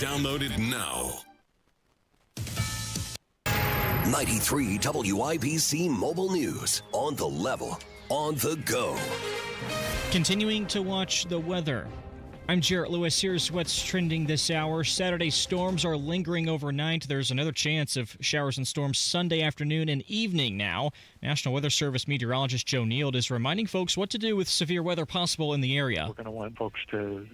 Download it now. 93 WIBC Mobile News. On the level, on the go. Continuing to watch the weather. I'm Jarrett Lewis. Here's what's trending this hour. Saturday storms are lingering overnight. There's another chance of showers and storms Sunday afternoon and evening now. National Weather Service meteorologist Joe Neild is reminding folks what to do with severe weather possible in the area. We're going to want folks to,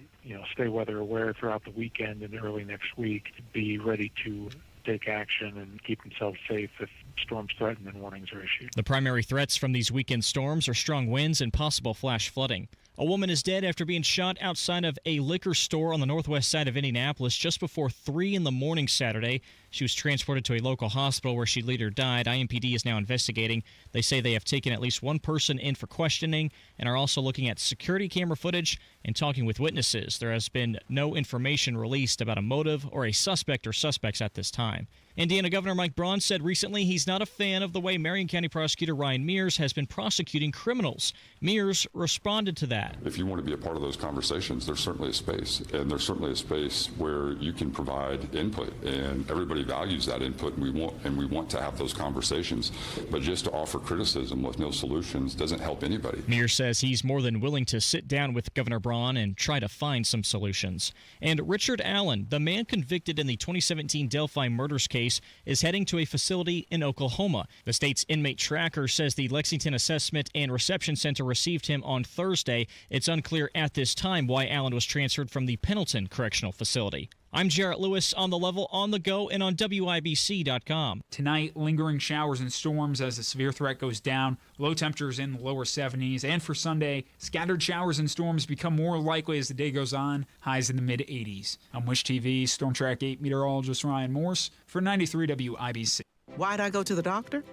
stay weather aware throughout the weekend and early next week. Be ready to take action and keep themselves safe if storms threaten and warnings are issued. The primary threats from these weekend storms are strong winds and possible flash flooding. A woman is dead after being shot outside of a liquor store on the northwest side of Indianapolis just before 3 in the morning Saturday. She was transported to a local hospital where she later died. IMPD is now investigating. They say they have taken at least one person in for questioning and are also looking at security camera footage and talking with witnesses. There has been no information released about a motive or a suspect or suspects at this time. Indiana Governor Mike Braun said recently he's not a fan of the way Marion County Prosecutor Ryan Mears has been prosecuting criminals. Mears responded to that. If you want to be a part of those conversations, there's certainly a space, and there's certainly a space where you can provide input, and everybody values that input, and we want to have those conversations. But just to offer criticism with no solutions doesn't help anybody. Mears says he's more than willing to sit down with Governor Braun and try to find some solutions. And Richard Allen, the man convicted in the 2017 Delphi murders case, is heading to a facility in Oklahoma. The state's inmate tracker says the Lexington Assessment and Reception Center received him on Thursday. It's unclear at this time why Allen was transferred from the Pendleton Correctional Facility. I'm Jarrett Lewis on the level, on the go, and on WIBC.com. Tonight, lingering showers and storms as the severe threat goes down. Low temperatures in the lower 70s. And for Sunday, scattered showers and storms become more likely as the day goes on. Highs in the mid-80s. I'm Wish TV Storm Track 8 meteorologist Ryan Morse for 93 WIBC. Why'd I go to the doctor?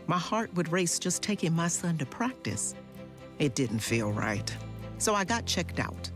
My heart would race just taking my son to practice. It didn't feel right. So I got checked out.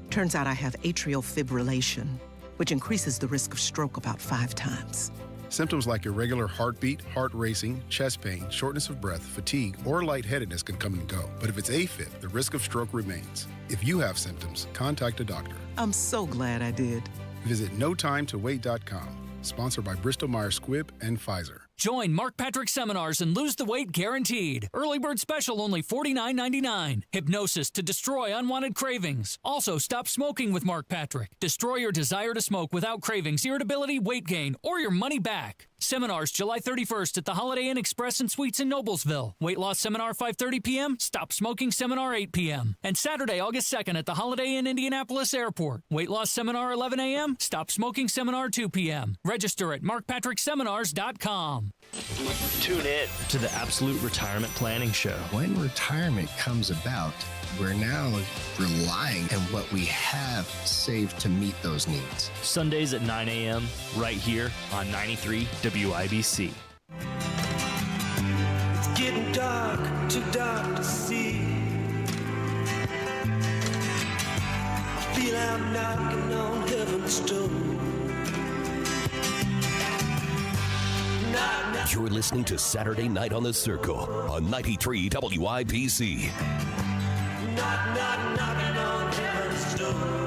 Turns out I have atrial fibrillation, which increases the risk of stroke about 5 times. Symptoms like irregular heartbeat, heart racing, chest pain, shortness of breath, fatigue, or lightheadedness can come and go. But if it's AFib, the risk of stroke remains. If you have symptoms, contact a doctor. I'm so glad I did. Visit NoTimeToWait.com. Sponsored by Bristol-Myers Squibb and Pfizer. Join Mark Patrick Seminars and lose the weight guaranteed. Early bird special only $49.99. Hypnosis to destroy unwanted cravings. Also, stop smoking with Mark Patrick. Destroy your desire to smoke without cravings, irritability, weight gain, or your money back. Seminars July 31st at the Holiday Inn Express and Suites in Noblesville. Weight loss seminar 5:30 p.m. Stop smoking seminar 8 p.m. And Saturday, August 2nd at the Holiday Inn Indianapolis Airport. Weight loss seminar 11 a.m. Stop smoking seminar 2 p.m. Register at markpatrickseminars.com. Tune in to the Absolute Retirement Planning Show. When retirement comes about, we're now relying on what we have saved to meet those needs. Sundays at 9 a.m. right here on 93 WIBC. It's getting dark, too dark to see. I feel I'm knocking on heaven's door. You're listening to Saturday Night on the Circle on 93 WIBC. Knocking on heaven's door.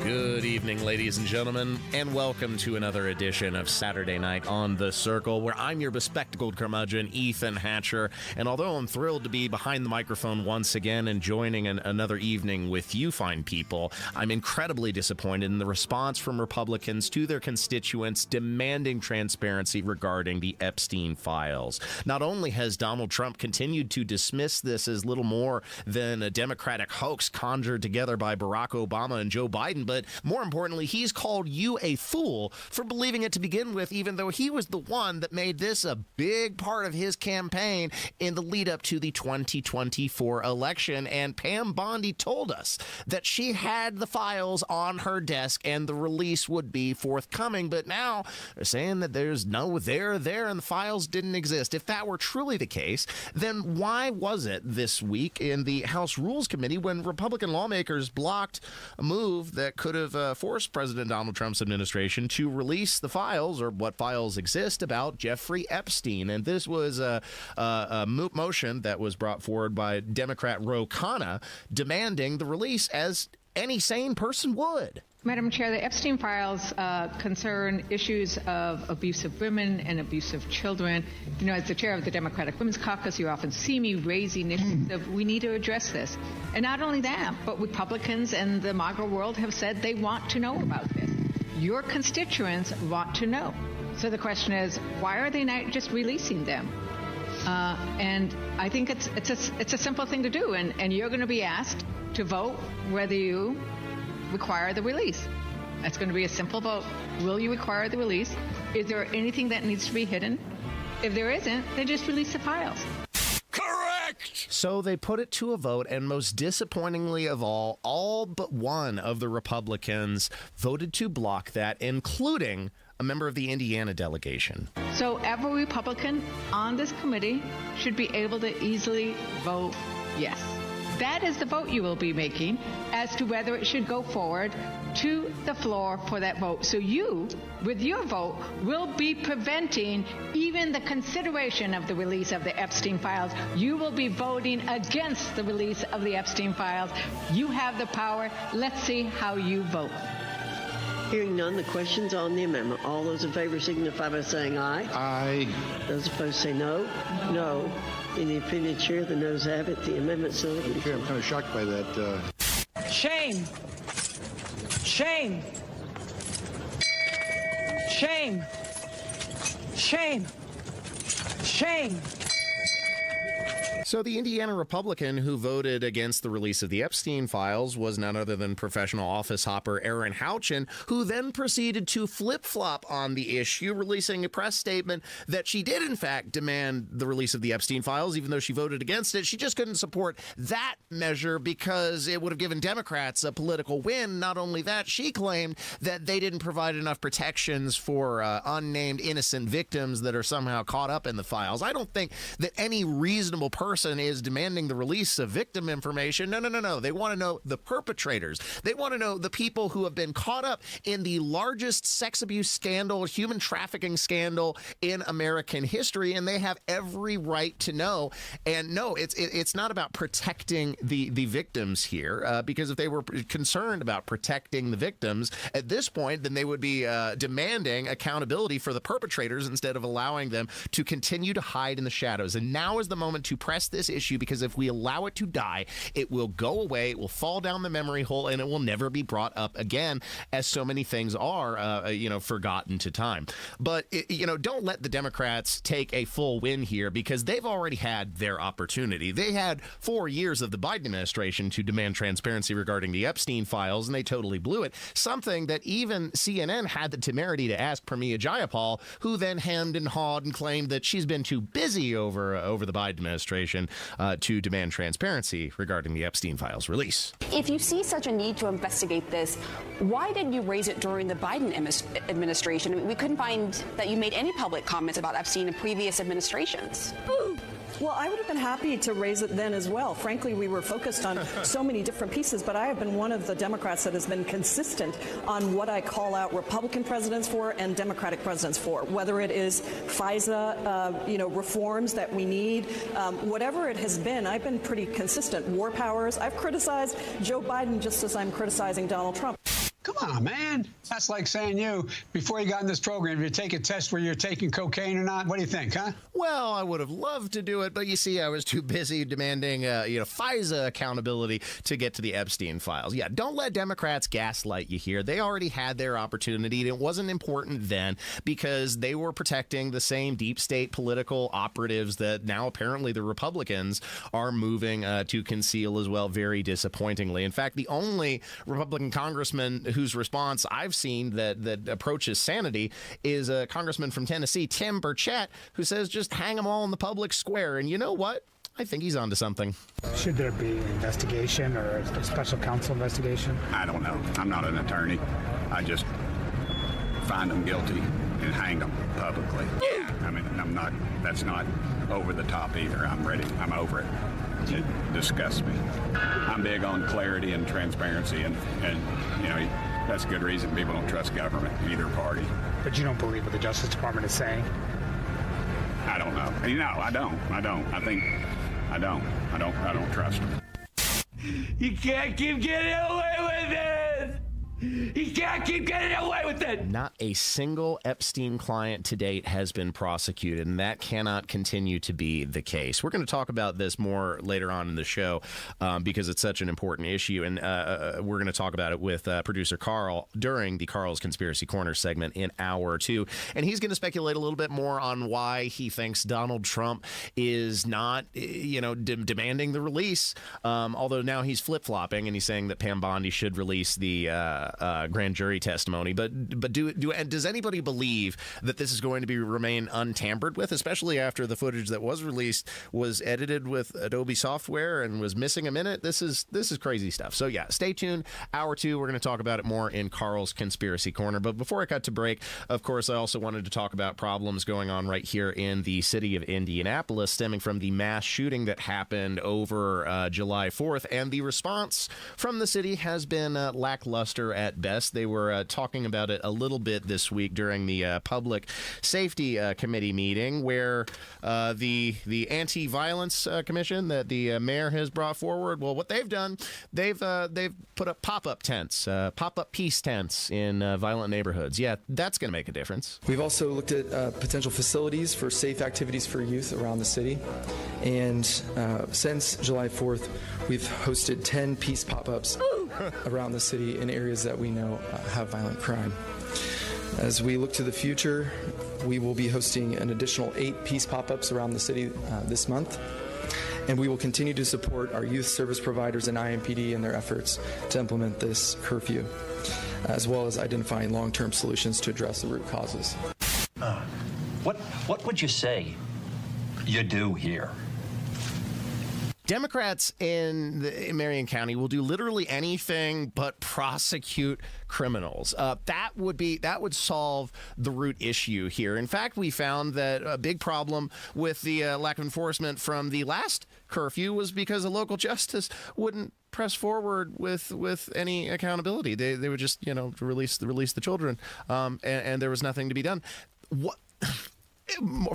Good evening, ladies and gentlemen, and welcome to another edition of Saturday Night on the Circle, where I'm your bespectacled curmudgeon, Ethan Hatcher. And although I'm thrilled to be behind the microphone once again and joining another evening with you fine people, I'm incredibly disappointed in the response from Republicans to their constituents demanding transparency regarding the Epstein files. Not only has Donald Trump continued to dismiss this as little more than a Democratic hoax conjured together by Barack Obama and Joe Biden, but more importantly, he's called you a fool for believing it to begin with, even though he was the one that made this a big part of his campaign in the lead up to the 2024 election. And Pam Bondi told us that she had the files on her desk and the release would be forthcoming. But now they're saying that there's no there and the files didn't exist. If that were truly the case, then why was it this week in the House Rules Committee when Republican lawmakers blocked a move that could have forced President Donald Trump's administration to release the files, or what files exist, about Jeffrey Epstein? And this was a motion that was brought forward by Democrat Ro Khanna demanding the release, as any sane person would. Madam Chair, the Epstein files concern issues of abuse of women and abuse of children. You know, as the chair of the Democratic Women's Caucus, you often see me raising issues of we need to address this. And not only that, but Republicans and the MAGA world have said they want to know about this. Your constituents want to know. So the question is, why are they not just releasing them? And I think it's a simple thing to do. And you're going to be asked to vote whether you require the release. That's going to be a simple vote. Will you require the release? Is there anything that needs to be hidden? If there isn't, then just release the files. Correct! So they put it to a vote, and most disappointingly of all but one of the Republicans voted to block that, including a member of the Indiana delegation. So every Republican on this committee should be able to easily vote yes. That is the vote you will be making as to whether it should go forward to the floor for that vote. So you, with your vote, will be preventing even the consideration of the release of the Epstein files. You will be voting against the release of the Epstein files. You have the power. Let's see how you vote. Hearing none, the question's on the amendment. All those in favor signify by saying aye. Aye. Those opposed say no. No. In the opinion of the chair, the noes have it. The amendment so agreed. I'm kind of shocked by that. Shame. Shame. Shame. Shame. Shame. So the Indiana Republican who voted against the release of the Epstein files was none other than professional office hopper Erin Houchin, who then proceeded to flip-flop on the issue, releasing a press statement that she did, in fact, demand the release of the Epstein files, even though she voted against it. She just couldn't support that measure because it would have given Democrats a political win. Not only that, she claimed that they didn't provide enough protections for unnamed innocent victims that are somehow caught up in the files. I don't think that any reasonable person is demanding the release of victim information. No. They want to know the perpetrators. They want to know the people who have been caught up in the largest sex abuse scandal, human trafficking scandal in American history, and they have every right to know. And no, it's not about protecting the victims here, because if they were concerned about protecting the victims at this point, then they would be demanding accountability for the perpetrators instead of allowing them to continue to hide in the shadows. And now is the moment to press this issue, because if we allow it to die, it will go away, it will fall down the memory hole, and it will never be brought up again, as so many things are, forgotten to time. But, don't let the Democrats take a full win here, because they've already had their opportunity. They had 4 years of the Biden administration to demand transparency regarding the Epstein files, and they totally blew it. Something that even CNN had the temerity to ask Pramila Jayapal, who then hemmed and hawed and claimed that she's been too busy over the Biden administration to demand transparency regarding the Epstein files release. If you see such a need to investigate this, why didn't you raise it during the Biden administration? I mean, we couldn't find that you made any public comments about Epstein in previous administrations. Well, I would have been happy to raise it then as well. Frankly, we were focused on so many different pieces, but I have been one of the Democrats that has been consistent on what I call out Republican presidents for and Democratic presidents for, whether it is FISA, reforms that we need, whatever it has been. I've been pretty consistent. War powers. I've criticized Joe Biden just as I'm criticizing Donald Trump. Come on, man. That's like saying before you got in this program, you take a test where you're taking cocaine or not. What do you think, huh? Well, I would have loved to do it, but you see, I was too busy demanding, FISA accountability to get to the Epstein files. Yeah, don't let Democrats gaslight you here. They already had their opportunity, and it wasn't important then because they were protecting the same deep state political operatives that now apparently the Republicans are moving to conceal as well, very disappointingly. In fact, the only Republican congressman whose response I've seen that approaches sanity is a congressman from Tennessee, Tim Burchett, who says just hang them all in the public square. And you know what? I think he's onto something. Should there be an investigation or a special counsel investigation? I don't know. I'm not an attorney. I just find them guilty and hang them publicly. Yeah. I mean, that's not over the top either. I'm ready. I'm over it. It disgusts me. I'm big on clarity and transparency, and that's a good reason people don't trust government, either party. But you don't believe what the Justice Department is saying? I don't know. I don't. I don't trust them. You can't keep getting away with it. You can't keep getting away with it. Not a single Epstein client to date has been prosecuted, and that cannot continue to be the case. We're going to talk about this more later on in the show because it's such an important issue, and we're going to talk about it with producer Carl during the Carl's Conspiracy Corner segment in hour 2, and he's going to speculate a little bit more on why he thinks Donald Trump is not, demanding the release, although now he's flip-flopping, and he's saying that Pam Bondi should release the grand jury testimony, but does anybody believe that this is going to be remain untampered with, especially after the footage that was released was edited with Adobe software and was missing a minute? This is crazy stuff. So yeah, stay tuned. Hour 2, we're going to talk about it more in Carl's Conspiracy Corner. But before I cut to break, of course, I also wanted to talk about problems going on right here in the city of Indianapolis, stemming from the mass shooting that happened over July 4th, and the response from the city has been lackluster at best. They were talking about it a little bit this week during the Public Safety Committee meeting, where the Anti-Violence Commission that the mayor has brought forward, well, what they've done, they've put up pop-up tents, pop-up peace tents in violent neighborhoods. Yeah, that's going to make a difference. We've also looked at potential facilities for safe activities for youth around the city, and since July 4th, we've hosted 10 peace pop-ups around the city in areas that we know have violent crime. As we look to the future, we will be hosting an additional 8 peace pop-ups around the city this month, and we will continue to support our youth service providers and IMPD in their efforts to implement this curfew, as well as identifying long-term solutions to address the root causes. What would you say you do here? Democrats in Marion County will do literally anything but prosecute criminals. That would solve the root issue here. In fact, we found that a big problem with the lack of enforcement from the last curfew was because a local justice wouldn't press forward with any accountability. They would just release the children, and there was nothing to be done.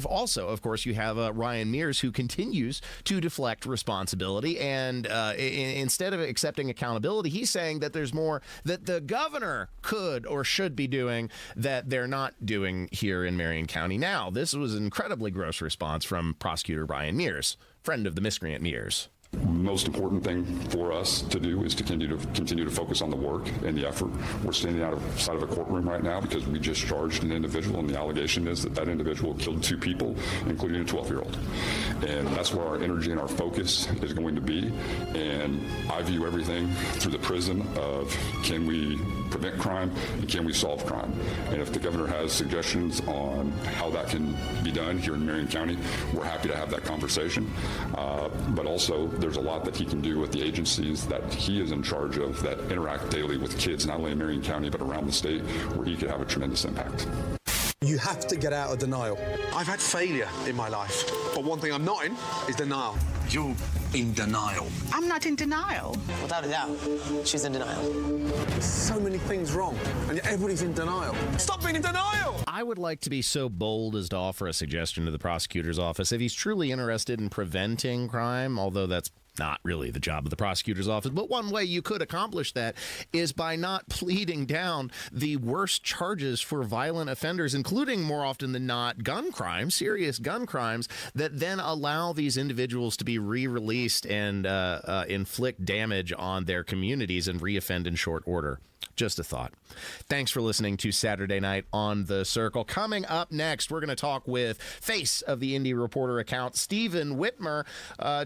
Also, of course, you have Ryan Mears, who continues to deflect responsibility, and instead of accepting accountability, he's saying that there's more that the governor could or should be doing that they're not doing here in Marion County. Now, this was an incredibly gross response from prosecutor Ryan Mears, friend of the miscreant Mears. Most important thing for us to do is to continue to focus on the work and the effort. We're standing outside of a courtroom right now because we just charged an individual, and the allegation is that individual killed 2 people, including a 12-year-old. And that's where our energy and our focus is going to be. And I view everything through the prism of, can we prevent crime and can we solve crime? And if the governor has suggestions on how that can be done here in Marion County, we're happy to have that conversation. But also, there's a lot that he can do with the agencies that he is in charge of that interact daily with kids, not only in Marion County, but around the state, where he could have a tremendous impact. You have to get out of denial. I've had failure in my life, but one thing I'm not in is denial. You're in denial. I'm not in denial. Without a doubt, she's in denial. There's so many things wrong, and yet everybody's in denial. Stop being in denial! I would like to be so bold as to offer a suggestion to the prosecutor's office. If he's truly interested in preventing crime, although that's not really the job of the prosecutor's office, but one way you could accomplish that is by not pleading down the worst charges for violent offenders, including more often than not gun crimes, serious gun crimes, that then allow these individuals to be re-released and inflict damage on their communities and reoffend in short order. Just a thought. Thanks for listening to Saturday Night on the Circle. Coming up next, we're going to talk with face of the Indy Reporter account, Stephen Whitmer,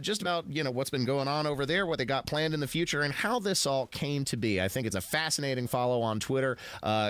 just about, what's been going on over there, what they got planned in the future, and how this all came to be. I think it's a fascinating follow on Twitter.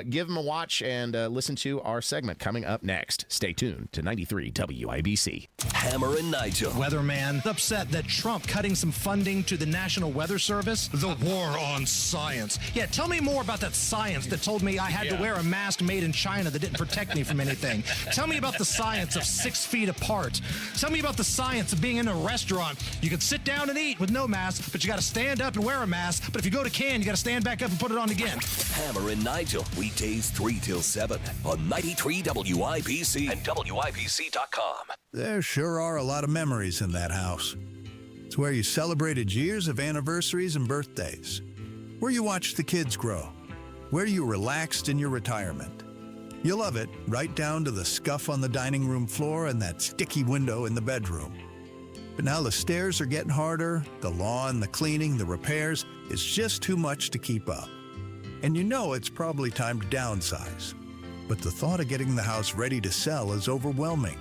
Give them a watch and listen to our segment coming up next. Stay tuned to 93 WIBC. Hammer and Nigel. Weatherman upset that Trump cutting some funding to the National Weather Service. The war on science. Yeah, tell me more about that science that told me I had to wear a mask made in China that didn't protect me from anything. Tell me about the science of 6 feet apart. Tell me about the science of being in a restaurant. You can sit down and eat with no mask, but you got to stand up and wear a mask. But if you go to Cannes, you got to stand back up and put it on again. Hammer and Nigel, weekdays 3 till 7 on 93 WIBC and WIBC.com. There sure are a lot of memories in that house. It's where you celebrated years of anniversaries and birthdays. Where you watched the kids grow. Where you relaxed in your retirement. You love it, right down to the scuff on the dining room floor and that sticky window in the bedroom. But now the stairs are getting harder, the lawn, the cleaning, the repairs, it's just too much to keep up. And you know it's probably time to downsize. But the thought of getting the house ready to sell is overwhelming.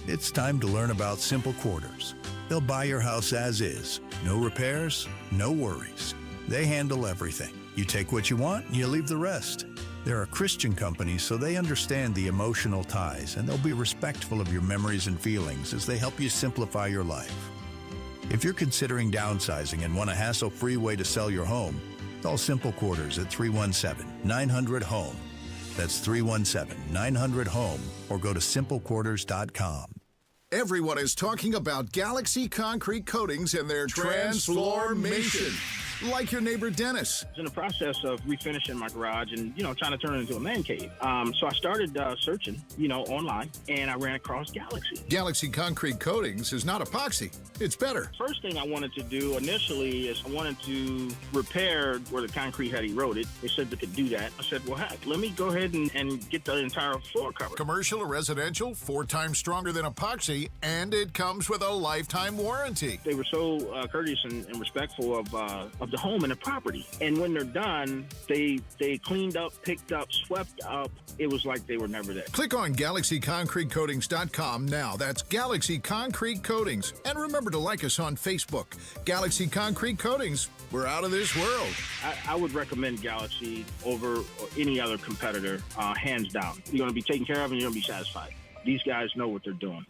It's time to learn about Simple Quarters. They'll buy your house as is. No repairs, no worries. They handle everything. You take what you want, you leave the rest. They're a Christian company, so they understand the emotional ties, and they'll be respectful of your memories and feelings as they help you simplify your life. If you're considering downsizing and want a hassle-free way to sell your home, call Simple Quarters at 317-900-HOME. That's 317-900-HOME, or go to simplequarters.com. Everyone is talking about Galaxy Concrete Coatings and their transformation. Like your neighbor Dennis. I was in the process of refinishing my garage and, trying to turn it into a man cave. So I started searching, online, and I ran across Galaxy. Galaxy Concrete Coatings is not epoxy. It's better. First thing I wanted to do initially is I wanted to repair where the concrete had eroded. They said they could do that. I said, well, heck, let me go ahead and get the entire floor covered. Commercial or residential, 4 times stronger than epoxy, and it comes with a lifetime warranty. They were so courteous and respectful of the home and the property. And when they're done, they cleaned up, picked up, swept up. It was like they were never there. Click on GalaxyConcreteCoatings.com now. That's Galaxy Concrete Coatings. And remember to like us on Facebook. Galaxy Concrete Coatings. We're out of this world. I would recommend Galaxy over any other competitor, hands down. You're going to be taken care of and you're going to be satisfied. These guys know what they're doing.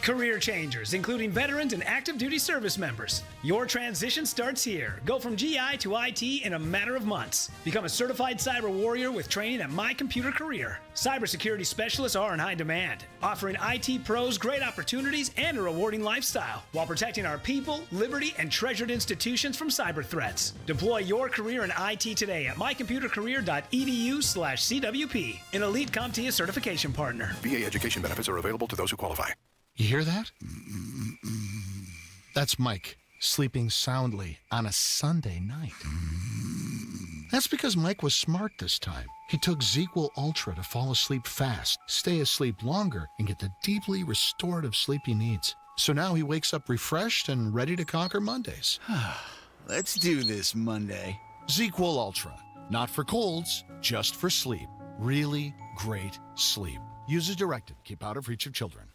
Career changers, including veterans and active duty service members. Your transition starts here. Go from GI to IT in a matter of months. Become a certified cyber warrior with training at My Computer Career. Cybersecurity specialists are in high demand, offering IT pros great opportunities and a rewarding lifestyle while protecting our people, liberty, and treasured institutions from cyber threats. Deploy your career in IT today at mycomputercareer.edu/CWP, an elite CompTIA certification partner. VA education benefits are available to those who qualify. You hear that? That's Mike sleeping soundly on a Sunday night. That's because Mike was smart this time. He took ZzzQuil Ultra to fall asleep fast, stay asleep longer, and get the deeply restorative sleep he needs. So now he wakes up refreshed and ready to conquer Mondays. Let's do this Monday. ZzzQuil Ultra. Not for colds, just for sleep. Really great sleep. Use as directed. Keep out of reach of children.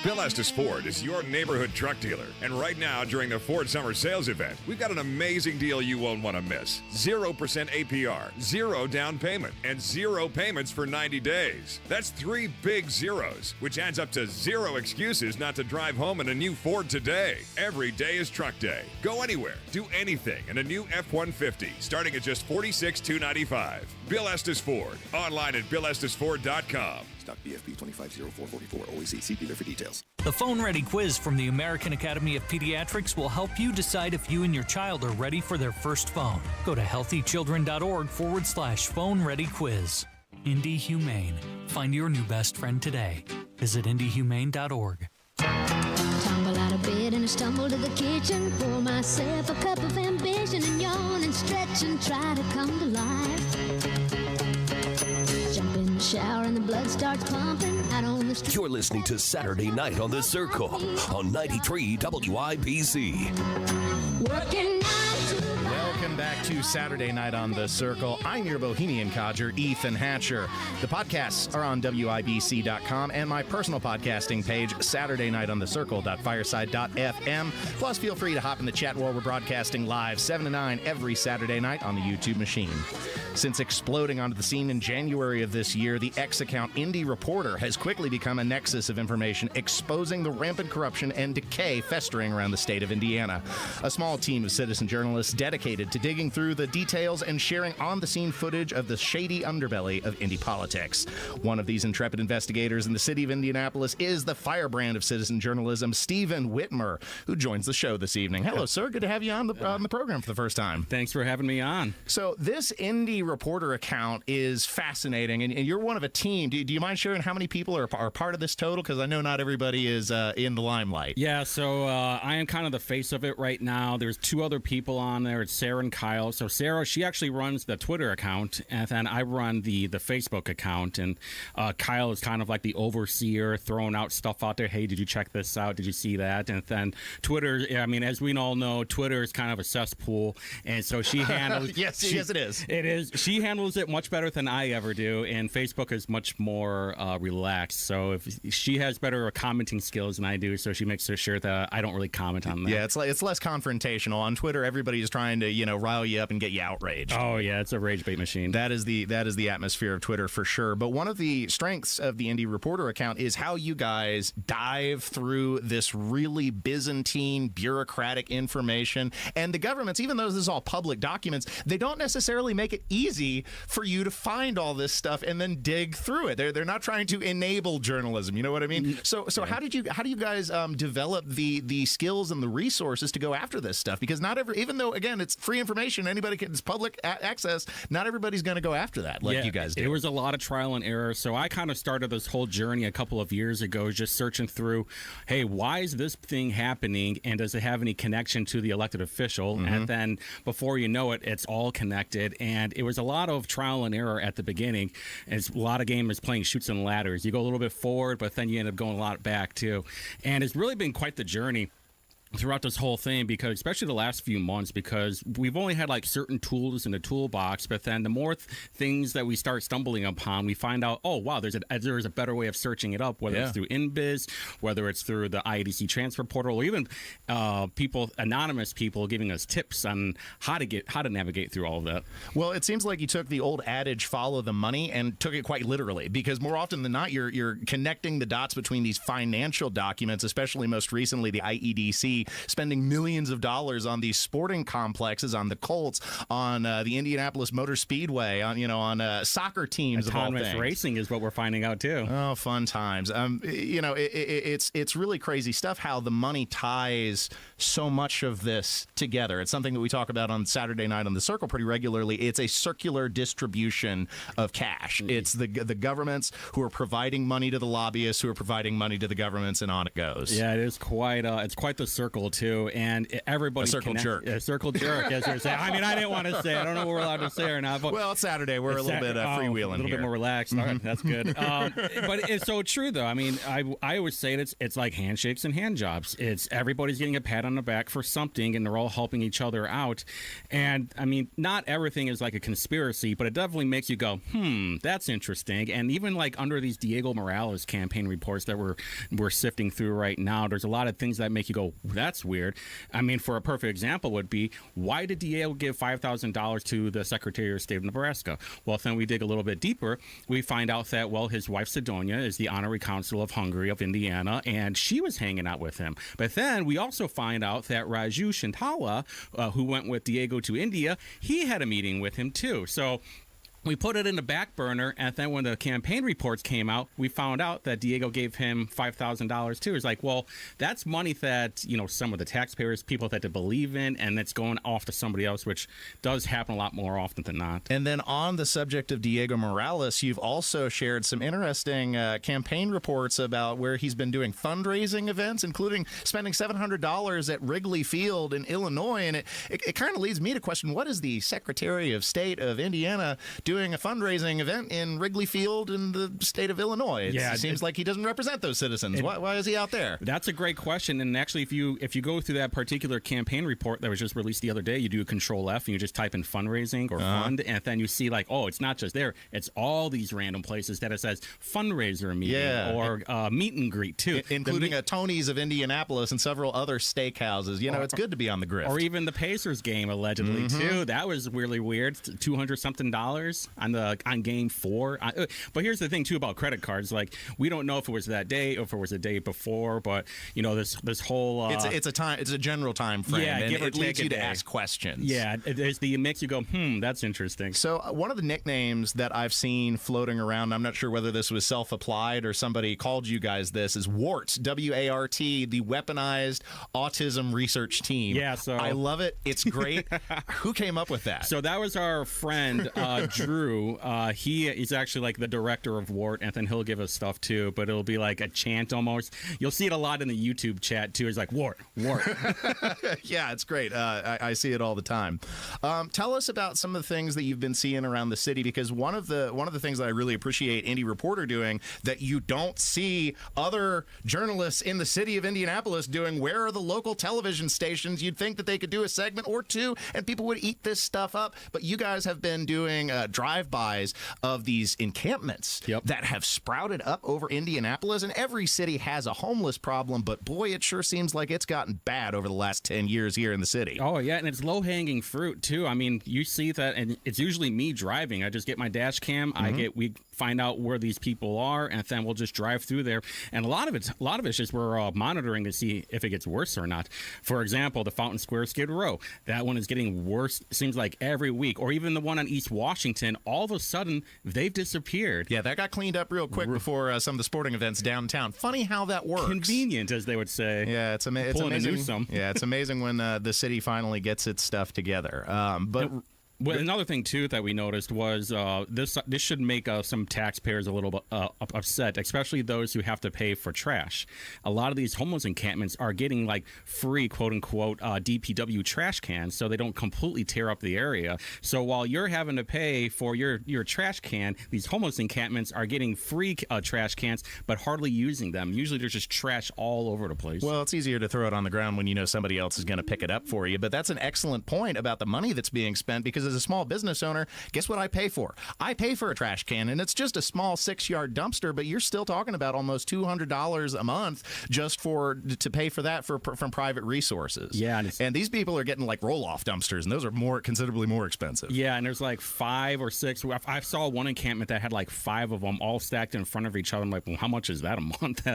Bill Estes Ford is your neighborhood truck dealer. And right now, during the Ford Summer Sales Event, we've got an amazing deal you won't want to miss. 0% APR, 0 down payment, and 0 payments for 90 days. That's 3 big zeros, which adds up to 0 excuses not to drive home in a new Ford today. Every day is truck day. Go anywhere, do anything in a new F-150, starting at just $46,295. Bill Estes Ford, online at BillEstesFord.com. Stock BFP 250444. Always see dealer for details. The Phone Ready Quiz from the American Academy of Pediatrics will help you decide if you and your child are ready for their first phone. Go to healthychildren.org/phone ready quiz. Indy Humane. Find your new best friend today. Visit indyhumane.org. Tumble out of bed and I stumble to the kitchen. Pour myself a cup of ambition and yawn and stretch and try to come to life. Jump in the shower and the blood starts pumping out on the street. You're listening to Saturday Night on the Circle on 93 WIBC. Working 9 to 5. Welcome back to Saturday Night on the Circle. I'm your bohemian codger, Ethan Hatcher. The podcasts are on WIBC.com and my personal podcasting page, SaturdayNightOnTheCircle.fireside.fm. Plus, feel free to hop in the chat while we're broadcasting live 7 to 9 every Saturday night on the YouTube machine. Since exploding onto the scene in January of this year, the X account Indie Reporter has quickly become a nexus of information exposing the rampant corruption and decay festering around the state of Indiana. A small team of citizen journalists dedicated to digging through the details and sharing on-the-scene footage of the shady underbelly of Indy politics. One of these intrepid investigators in the city of Indianapolis is the firebrand of citizen journalism, Stephen Whitmer, who joins the show this evening. Hello, sir. Good to have you on the program for the first time. Thanks for having me on. So this Indy Reporter account is fascinating, and you're one of a team. Do you mind sharing how many people are part of this total? Because I know not everybody is in the limelight. Yeah, so I am kind of the face of it right now. There's two other people on there. It's Sarah and Kyle. So Sarah, she actually runs the Twitter account, and then I run the Facebook account. And Kyle is kind of like the overseer, throwing out stuff out there. Hey, did you check this out? Did you see that? And then Twitter, I mean, as we all know, Twitter is kind of a cesspool, and so she handles. Yes, it is. It is. She handles it much better than I ever do, and Facebook is much more relaxed. So if she has better commenting skills than I do, so she makes sure that I don't really comment on that. Yeah, it's less confrontational. On Twitter, everybody's trying to rile you up and get you outraged. Oh yeah, it's a rage bait machine. That is the atmosphere of Twitter for sure. But one of the strengths of the Indy Reporter account is how you guys dive through this really Byzantine bureaucratic information. And the governments, even though this is all public documents, they don't necessarily make it easy for you to find all this stuff and then dig through it. They're not trying to enable journalism. You know what I mean? So yeah. How do you guys develop the skills and the resources to go after this stuff? Because even though again it's free information, it's public access, not everybody's going to go after that like you guys do. It was a lot of trial and error. So I kind of started this whole journey a couple of years ago, just searching through, hey, why is this thing happening, and does it have any connection to the elected official? Mm-hmm. And then before you know it, it's all connected. And it was a lot of trial and error at the beginning. It's a lot of gamers playing chutes and ladders. You go a little bit forward, but then you end up going a lot back too. And it's really been quite the journey throughout this whole thing, because especially the last few months, because we've only had like certain tools in the toolbox, but then the more things that we start stumbling upon, we find out, oh wow, there's a better way of searching it up, whether it's through InBiz, whether it's through the IEDC transfer portal, or even anonymous people giving us tips on how to navigate through all of that. Well, it seems like you took the old adage "follow the money" and took it quite literally, because more often than not, you're connecting the dots between these financial documents, especially most recently the IEDC spending millions of dollars on these sporting complexes, on the Colts, on the Indianapolis Motor Speedway, on soccer teams. Autonomous racing is what we're finding out too. Oh, fun times. It's really crazy stuff how the money ties so much of this together. It's something that we talk about on Saturday night on The Circle pretty regularly. It's a circular distribution of cash. It's the governments who are providing money to the lobbyists, who are providing money to the governments, and on it goes. Yeah, it is quite. It's quite the circle too, and everybody. A circle jerk. A circle jerk, as you're saying. I mean, I didn't want to say. I don't know what we're allowed to say or not. But well, it's Saturday. We're a little bit freewheeling here. A little bit more relaxed. All right, that's good. But it's so true, though. I mean, I always say it's like handshakes and hand jobs. It's everybody's getting a pat on the back for something, and they're all helping each other out. And I mean, not everything is like a conspiracy, but it definitely makes you go, that's interesting. And even like under these Diego Morales campaign reports that we're sifting through right now, there's a lot of things that make you go, that's weird. I mean, for a perfect example would be, why did Diego give $5,000 to the Secretary of State of Nebraska? Well, if then we dig a little bit deeper, we find out that, well, his wife Sidonia is the Honorary Consul of Hungary of Indiana, and she was hanging out with him. But then we also find out that Raju Shintala, who went with Diego to India, he had a meeting with him too. So we put it in the back burner, and then when the campaign reports came out, we found out that Diego gave him $5,000 too. It's like, well, that's money that, some of the taxpayers, people that they believe in, and it's going off to somebody else, which does happen a lot more often than not. And then on the subject of Diego Morales, you've also shared some interesting campaign reports about where he's been doing fundraising events, including spending $700 at Wrigley Field in Illinois. And it kind of leads me to question, what is the Secretary of State of Indiana doing a fundraising event in Wrigley Field in the state of Illinois? It seems like he doesn't represent those citizens. Why is he out there? That's a great question. And actually, if you go through that particular campaign report that was just released the other day, you do a Control F and you just type in fundraising or fund, and then you see like, oh, it's not just there. It's all these random places that it says fundraiser meeting or meet and greet too, including a Tony's of Indianapolis and several other steakhouses. It's good to be on the grift. Or even the Pacers game allegedly too. That was really weird. $200-something. on game 4. But here's the thing too about credit cards. Like, we don't know if it was that day or if it was the day before. But this whole it's a general time frame. Yeah, and give or it leads take you a to day. ask questions. Yeah, it makes you go, that's interesting. So one of the nicknames that I've seen floating around, I'm not sure whether this was self-applied or somebody called you guys this, is WART, W-A-R-T, the Weaponized Autism Research Team. Yeah, so I love it. It's great. Who came up with that? So that was our friend Drew. He's actually like the director of WART, and then he'll give us stuff too. But it'll be like a chant almost. You'll see it a lot in the YouTube chat too. It's like WART. Yeah, it's great. I see it all the time. Tell us about some of the things that you've been seeing around the city, because one of the things that I really appreciate Indie Reporter doing that you don't see other journalists in the city of Indianapolis doing. Where are the local television stations? You'd think that they could do a segment or two and people would eat this stuff up, but you guys have been doing drive-bys of these encampments that have sprouted up over Indianapolis, and every city has a homeless problem, but boy, it sure seems like it's gotten bad over the last 10 years here in the city. Oh, yeah, and it's low-hanging fruit, too. I mean, you see that, and it's usually me driving. I just get my dash cam. We find out where these people are, and then we'll just drive through there. And a lot of it's just we're monitoring to see if it gets worse or not. For example, the Fountain Square Skid Row, that one is getting worse, it seems like every week. Or even the one on East Washington, all of a sudden, they've disappeared. Yeah, that got cleaned up real quick before some of the sporting events downtown. Funny how that works. Convenient, as they would say. Yeah, it's amazing. Yeah, it's amazing when the city finally gets its stuff together. Well, another thing, too, that we noticed was this should make some taxpayers a little bit upset, especially those who have to pay for trash. A lot of these homeless encampments are getting, like, free, quote-unquote, DPW trash cans, so they don't completely tear up the area. So while you're having to pay for your trash can, these homeless encampments are getting free trash cans, but hardly using them. Usually there's just trash all over the place. Well, it's easier to throw it on the ground when you know somebody else is going to pick it up for you, but that's an excellent point about the money that's being spent, because as a small business owner, guess what I pay for? I pay for a trash can, and it's just a small 6-yard dumpster, but you're still talking about almost $200 a month just to pay for that from private resources. Yeah, and these people are getting like roll-off dumpsters, and those are considerably more expensive. Yeah, and there's like 5 or 6. I saw one encampment that had like 5 of them all stacked in front of each other. I'm like, well, how much is that a month?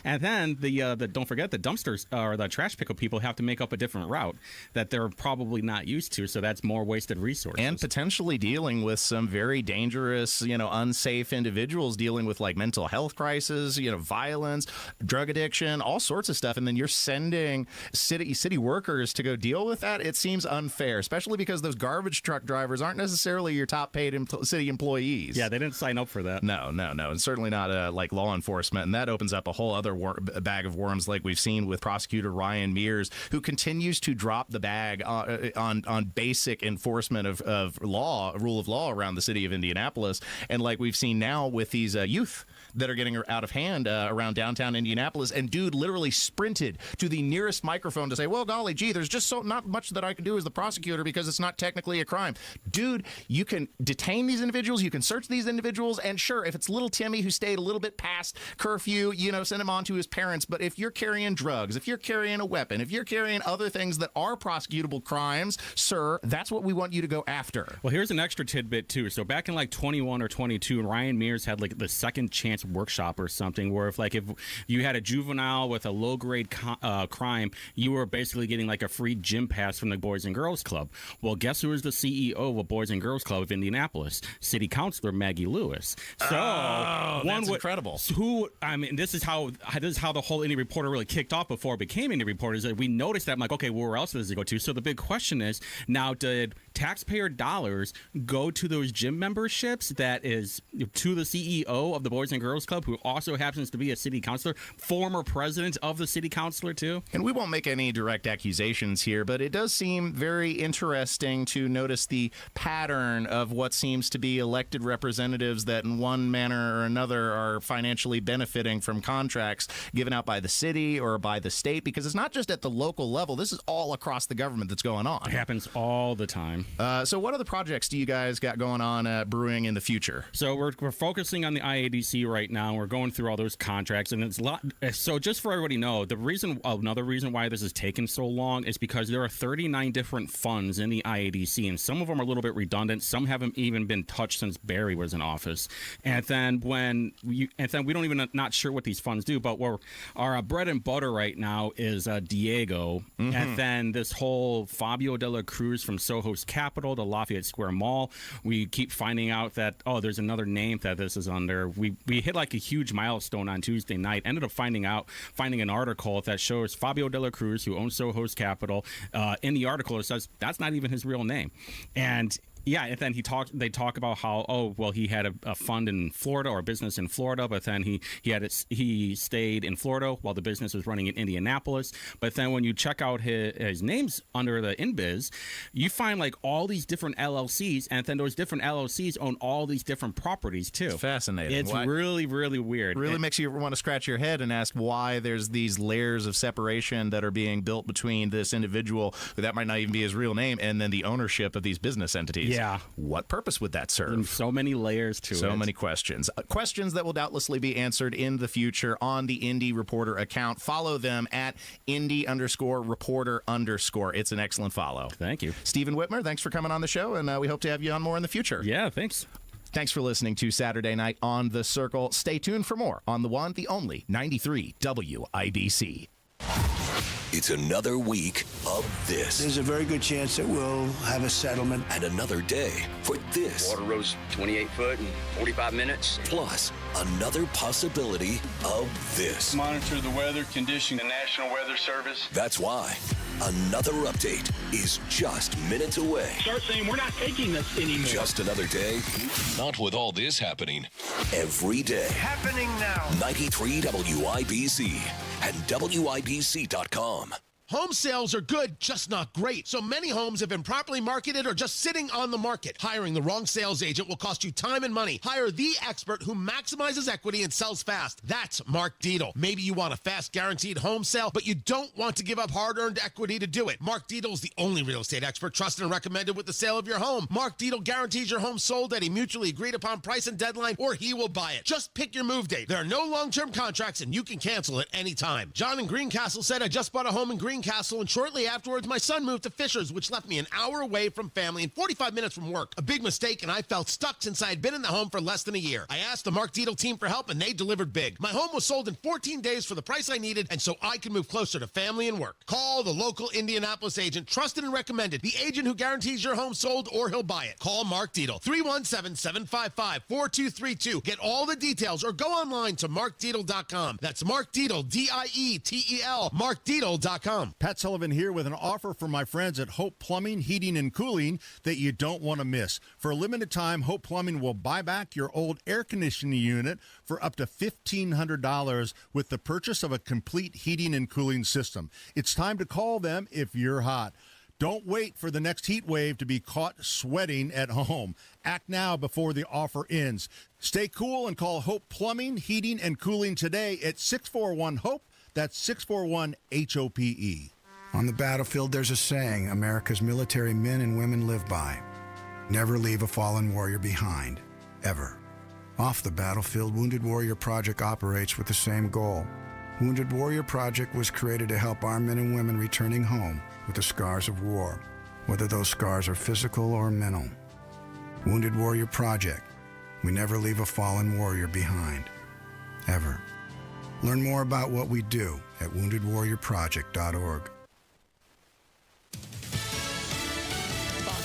and then the don't forget the dumpsters or the trash pickup people have to make up a different route that they're probably not used to, so that's more wasted resources. And potentially dealing with some very dangerous, unsafe individuals dealing with like mental health crisis, violence, drug addiction, all sorts of stuff. And then you're sending city workers to go deal with that. It seems unfair, especially because those garbage truck drivers aren't necessarily your top paid city employees. Yeah, they didn't sign up for that. No. And certainly not like law enforcement. And that opens up a whole other bag of worms, like we've seen with prosecutor Ryan Mears, who continues to drop the bag on basic enforcement of law, rule of law around the city of Indianapolis. And like we've seen now with these youth that are getting out of hand around downtown Indianapolis, and dude literally sprinted to the nearest microphone to say, well, golly gee, there's just not much that I can do as the prosecutor because it's not technically a crime. Dude, you can detain these individuals, you can search these individuals, and sure, if it's little Timmy who stayed a little bit past curfew, send him on to his parents. But if you're carrying drugs, if you're carrying a weapon, if you're carrying other things that are prosecutable crimes, sir, that's what we want you to go after. Well, here's an extra tidbit, too. So back in like 21 or 22, Ryan Mears had like the Second Chance workshop or something where if you had a juvenile with a low-grade crime, you were basically getting like a free gym pass from the Boys and Girls Club. Well, guess who is the CEO of Boys and Girls Club of Indianapolis? City Councilor Maggie Lewis. So that's incredible. This is how the whole Indie Reporter really kicked off before it became Indie Reporter, is that we noticed that, I'm like, okay, where else does it go to? So the big question is, now did taxpayer dollars go to those gym memberships that is to the CEO of the Boys and Girls Club, who also happens to be a city councilor, former president of the city councilor too? And we won't make any direct accusations here, but it does seem very interesting to notice the pattern of what seems to be elected representatives that in one manner or another are financially benefiting from contracts given out by the city or by the state, because it's not just at the local level. This is all across the government that's going on. It happens all the time. So what other projects do you guys got going on brewing in the future? So we're focusing on the IADC right now. We're going through all those contracts, and it's a lot. So just for everybody to know, another reason why this is taking so long is because there are 39 different funds in the IADC, and some of them are a little bit redundant. Some haven't even been touched since Barry was in office. And then we don't even not sure what these funds do. But our bread and butter right now is Diego, and then this whole Fabio de la Cruz from Soho's Capital to Lafayette Square Mall. We keep finding out that there's another name that this is under. We hit like a huge milestone on Tuesday night. Ended up finding an article that shows Fabio de la Cruz, who owns Soho's Capital. In the article, it says that's not even his real name, and. Yeah, and then they talk about how he had a fund in Florida or a business in Florida, but then he stayed in Florida while the business was running in Indianapolis. But then when you check out his names under the InBiz, you find like all these different LLCs, and then those different LLCs own all these different properties too. It's fascinating. It's really, really weird. Really makes you want to scratch your head and ask why there's these layers of separation that are being built between this individual, that might not even be his real name, and then the ownership of these business entities. Yeah. What purpose would that serve? So many layers to it. So many questions. Questions that will doubtlessly be answered in the future on the Indy Reporter account. Follow them at Indy_Reporter_. It's an excellent follow. Thank you. Stephen Whitmer, thanks for coming on the show, and we hope to have you on more in the future. Yeah, thanks. Thanks for listening to Saturday Night on The Circle. Stay tuned for more on the one, the only 93 WIBC. It's another week of this. There's a very good chance that we'll have a settlement. And another day for this. Water rose 28 foot in 45 minutes. Plus, another possibility of this. Monitor the weather condition, the National Weather Service. That's why another update is just minutes away. Start saying we're not taking this anymore. Just another day. Not with all this happening. Every day. Happening now. 93 WIBC and WIBC.com. Home sales are good, just not great. So many homes have been properly marketed or just sitting on the market. Hiring the wrong sales agent will cost you time and money. Hire the expert who maximizes equity and sells fast. That's Mark Dietel. Maybe you want a fast, guaranteed home sale, but you don't want to give up hard-earned equity to do it. Mark Dietel is the only real estate expert trusted and recommended with the sale of your home. Mark Dietel guarantees your home sold at a mutually agreed-upon price and deadline, or he will buy it. Just pick your move date. There are no long-term contracts, and you can cancel at any time. John in Greencastle said, I just bought a home in Greencastle, and shortly afterwards, my son moved to Fishers, which left me an hour away from family and 45 minutes from work. A big mistake, and I felt stuck since I had been in the home for less than a year. I asked the Mark Dietel team for help, and they delivered big. My home was sold in 14 days for the price I needed, and so I could move closer to family and work. Call the local Indianapolis agent, trusted and recommended, the agent who guarantees your home sold or he'll buy it. Call Mark Dietel, 317-755-4232. Get all the details or go online to markdietel.com. That's Mark Dietel, D-I-E-T-E-L, markdietel.com. Pat Sullivan here with an offer from my friends at Hope Plumbing, Heating, and Cooling that you don't want to miss. For a limited time, Hope Plumbing will buy back your old air conditioning unit for up to $1,500 with the purchase of a complete heating and cooling system. It's time to call them if you're hot. Don't wait for the next heat wave to be caught sweating at home. Act now before the offer ends. Stay cool and call Hope Plumbing, Heating, and Cooling today at 641-HOPE. That's 641-HOPE. On the battlefield, there's a saying America's military men and women live by. Never leave a fallen warrior behind, ever. Off the battlefield, Wounded Warrior Project operates with the same goal. Wounded Warrior Project was created to help our men and women returning home with the scars of war, whether those scars are physical or mental. Wounded Warrior Project. We never leave a fallen warrior behind, ever. Learn more about what we do at woundedwarriorproject.org.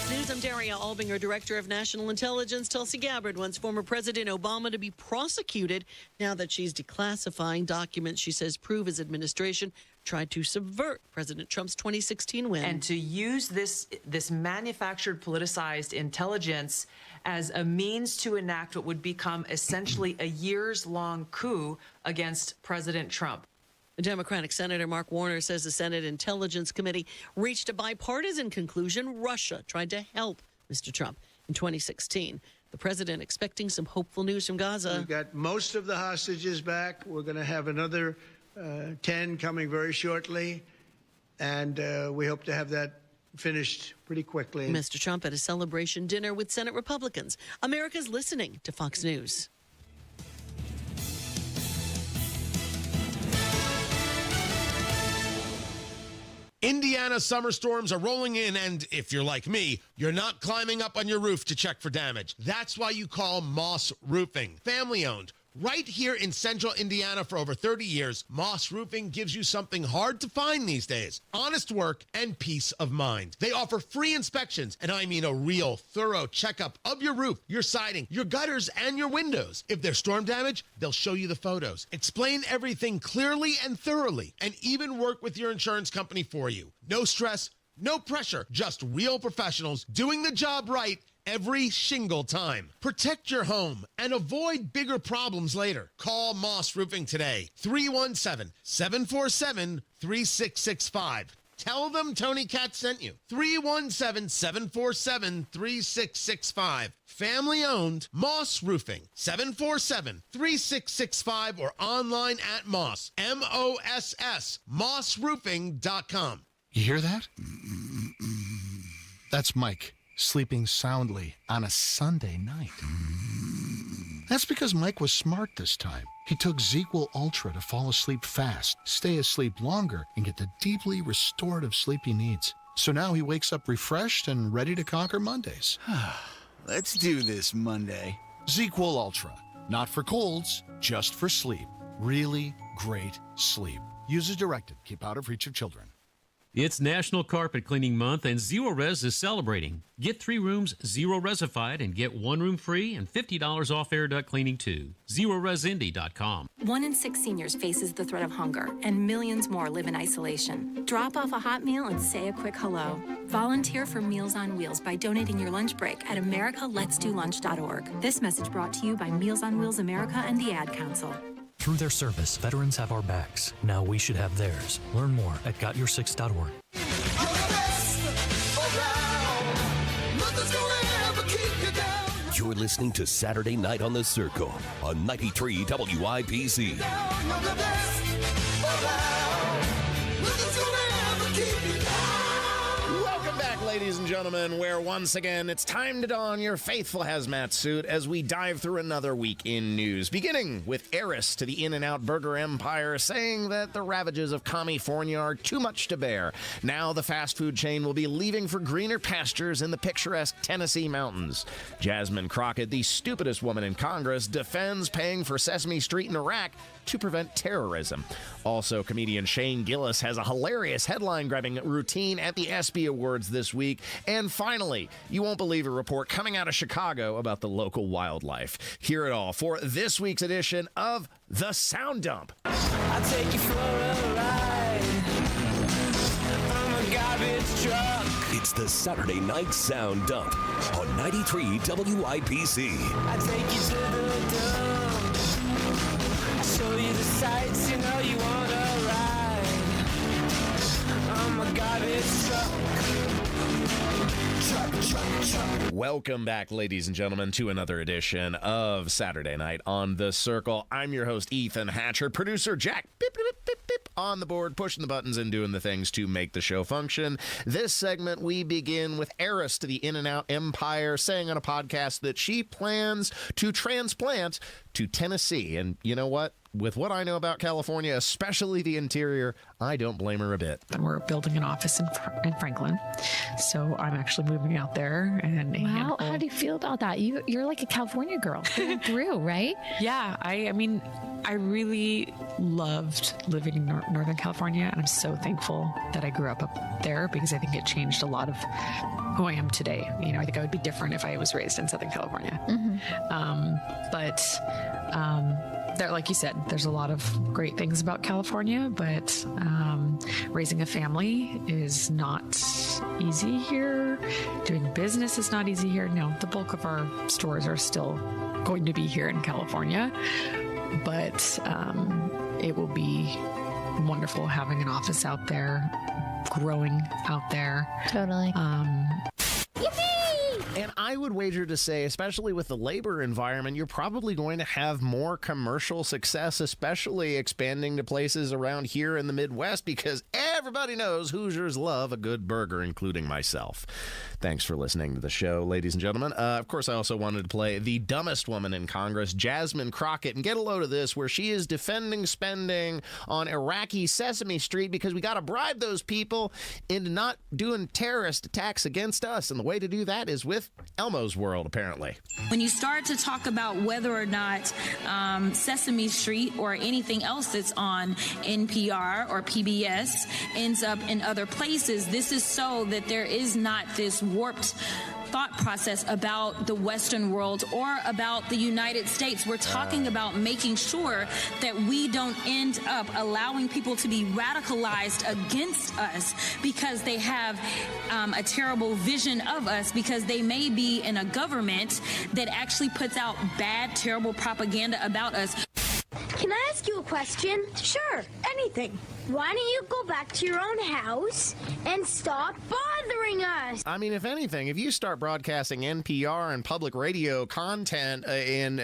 News, I'm Daria Albinger, Director of National Intelligence. Tulsi Gabbard wants former President Obama to be prosecuted now that she's declassifying documents she says prove his administration tried to subvert President Trump's 2016 win. And to use this manufactured, politicized intelligence as a means to enact what would become essentially a years-long coup against President Trump. The Democratic Senator Mark Warner says the Senate Intelligence Committee reached a bipartisan conclusion. Russia tried to help Mr. Trump in 2016. The president expecting some hopeful news from Gaza. We've got most of the hostages back. We're going to have another 10 coming very shortly. And we hope to have that finished pretty quickly. Mr. Trump at a celebration dinner with Senate Republicans. America's listening to Fox News. Indiana summer storms are rolling in, and if you're like me, you're not climbing up on your roof to check for damage. That's why you call Moss Roofing. Family owned. Right here in central Indiana for over 30 years, Moss Roofing gives you something hard to find these days: honest work and peace of mind. They offer free inspections, and I mean a real, thorough checkup of your roof, your siding, your gutters, and your windows. If there's storm damage, they'll show you the photos, explain everything clearly and thoroughly, and even work with your insurance company for you. No stress, no pressure, just real professionals doing the job right every single time. Protect your home and avoid bigger problems later. Call Moss Roofing today. 317-747-3665. Tell them Tony Katz sent you. 317-747-3665. Family owned, Moss Roofing. 747-3665 or online at Moss, M-O-S-S, mossroofing.com. You hear that? That's Mike sleeping soundly on a Sunday night. That's because Mike was smart this time. He took ZzzQuil Ultra to fall asleep fast, stay asleep longer, and get the deeply restorative sleep he needs. So now he wakes up refreshed and ready to conquer Mondays. Let's do this Monday. ZzzQuil Ultra. Not for colds, just for sleep. Really great sleep. Use as directed. Keep out of reach of children. It's National Carpet Cleaning Month, and Zero Res is celebrating. Get 3 rooms Zero Resified and get 1 room free and $50 off air duct cleaning too. ZeroResIndy.com. 1 in 6 seniors faces the threat of hunger, and millions more live in isolation. Drop off a hot meal and say a quick hello. Volunteer for Meals on Wheels by donating your lunch break at americaletsdolunch.org. This message brought to you by Meals on Wheels America and the Ad Council. Through their service, veterans have our backs. Now we should have theirs. Learn more at gotyoursix.org. You're listening to Saturday Night on the Circle on 93 WIPC. Welcome back, ladies and gentlemen, where once again it's time to don your faithful hazmat suit as we dive through another week in news, beginning with heiress to the In-N-Out Burger empire saying that the ravages of California are too much to bear. Now the fast food chain will be leaving for greener pastures in the picturesque Tennessee mountains. Jasmine Crockett, the stupidest woman in Congress, defends paying for Sesame Street in Iraq to prevent terrorism. Also, comedian Shane Gillis has a hilarious headline-grabbing routine at the ESPY Awards this week. And finally, you won't believe a report coming out of Chicago about the local wildlife. Hear it all for this week's edition of The Sound Dump. I'll take you for a ride. I'm a garbage truck. It's the Saturday Night Sound Dump on 93 WIPC. I take you to the dump. I show you the sights, you know you want to ride. I'm a garbage truck. Welcome back, ladies and gentlemen, to another edition of Saturday Night on the Circle. I'm your host, Ethan Hatcher. Producer Jack beep, beep, beep, beep, on the board, pushing the buttons and doing the things to make the show function. This segment, we begin with heiress to the In-N-Out empire saying on a podcast that she plans to transplant to Tennessee. And you know what? With what I know about California, especially the interior, I don't blame her a bit. We're building an office in Franklin, so I'm actually moving out there. And wow, how do you feel about that? You're like a California girl through, right? Yeah, I mean, I really loved living in Northern California, and I'm so thankful that I grew up there because I think it changed a lot of who I am today. You know, I think I would be different if I was raised in Southern California. There, like you said, there's a lot of great things about California, but raising a family is not easy here. Doing business is not easy here. No, the bulk of our stores are still going to be here in California, but it will be wonderful having an office out there, growing out there. Totally. And I would wager to say, especially with the labor environment, you're probably going to have more commercial success, especially expanding to places around here in the Midwest, because everybody knows Hoosiers love a good burger, including myself. Thanks for listening to the show, ladies and gentlemen. Of course, I also wanted to play the dumbest woman in Congress, Jasmine Crockett, and get a load of this, where she is defending spending on Iraqi Sesame Street because we got to bribe those people into not doing terrorist attacks against us. And the way to do that is with Elmo's World, apparently. When you start to talk about whether or not Sesame Street or anything else that's on NPR or PBS ends up in other places, this is so that there is not this warped thought process about the Western world or about the United States. We're talking about making sure that we don't end up allowing people to be radicalized against us because they have a terrible vision of us, because they may be in a government that actually puts out bad, terrible propaganda about us. Can I ask you a question? Sure, anything. Why don't you go back to your own house and stop bothering us? I mean, if anything, if you start broadcasting NPR and public radio content in,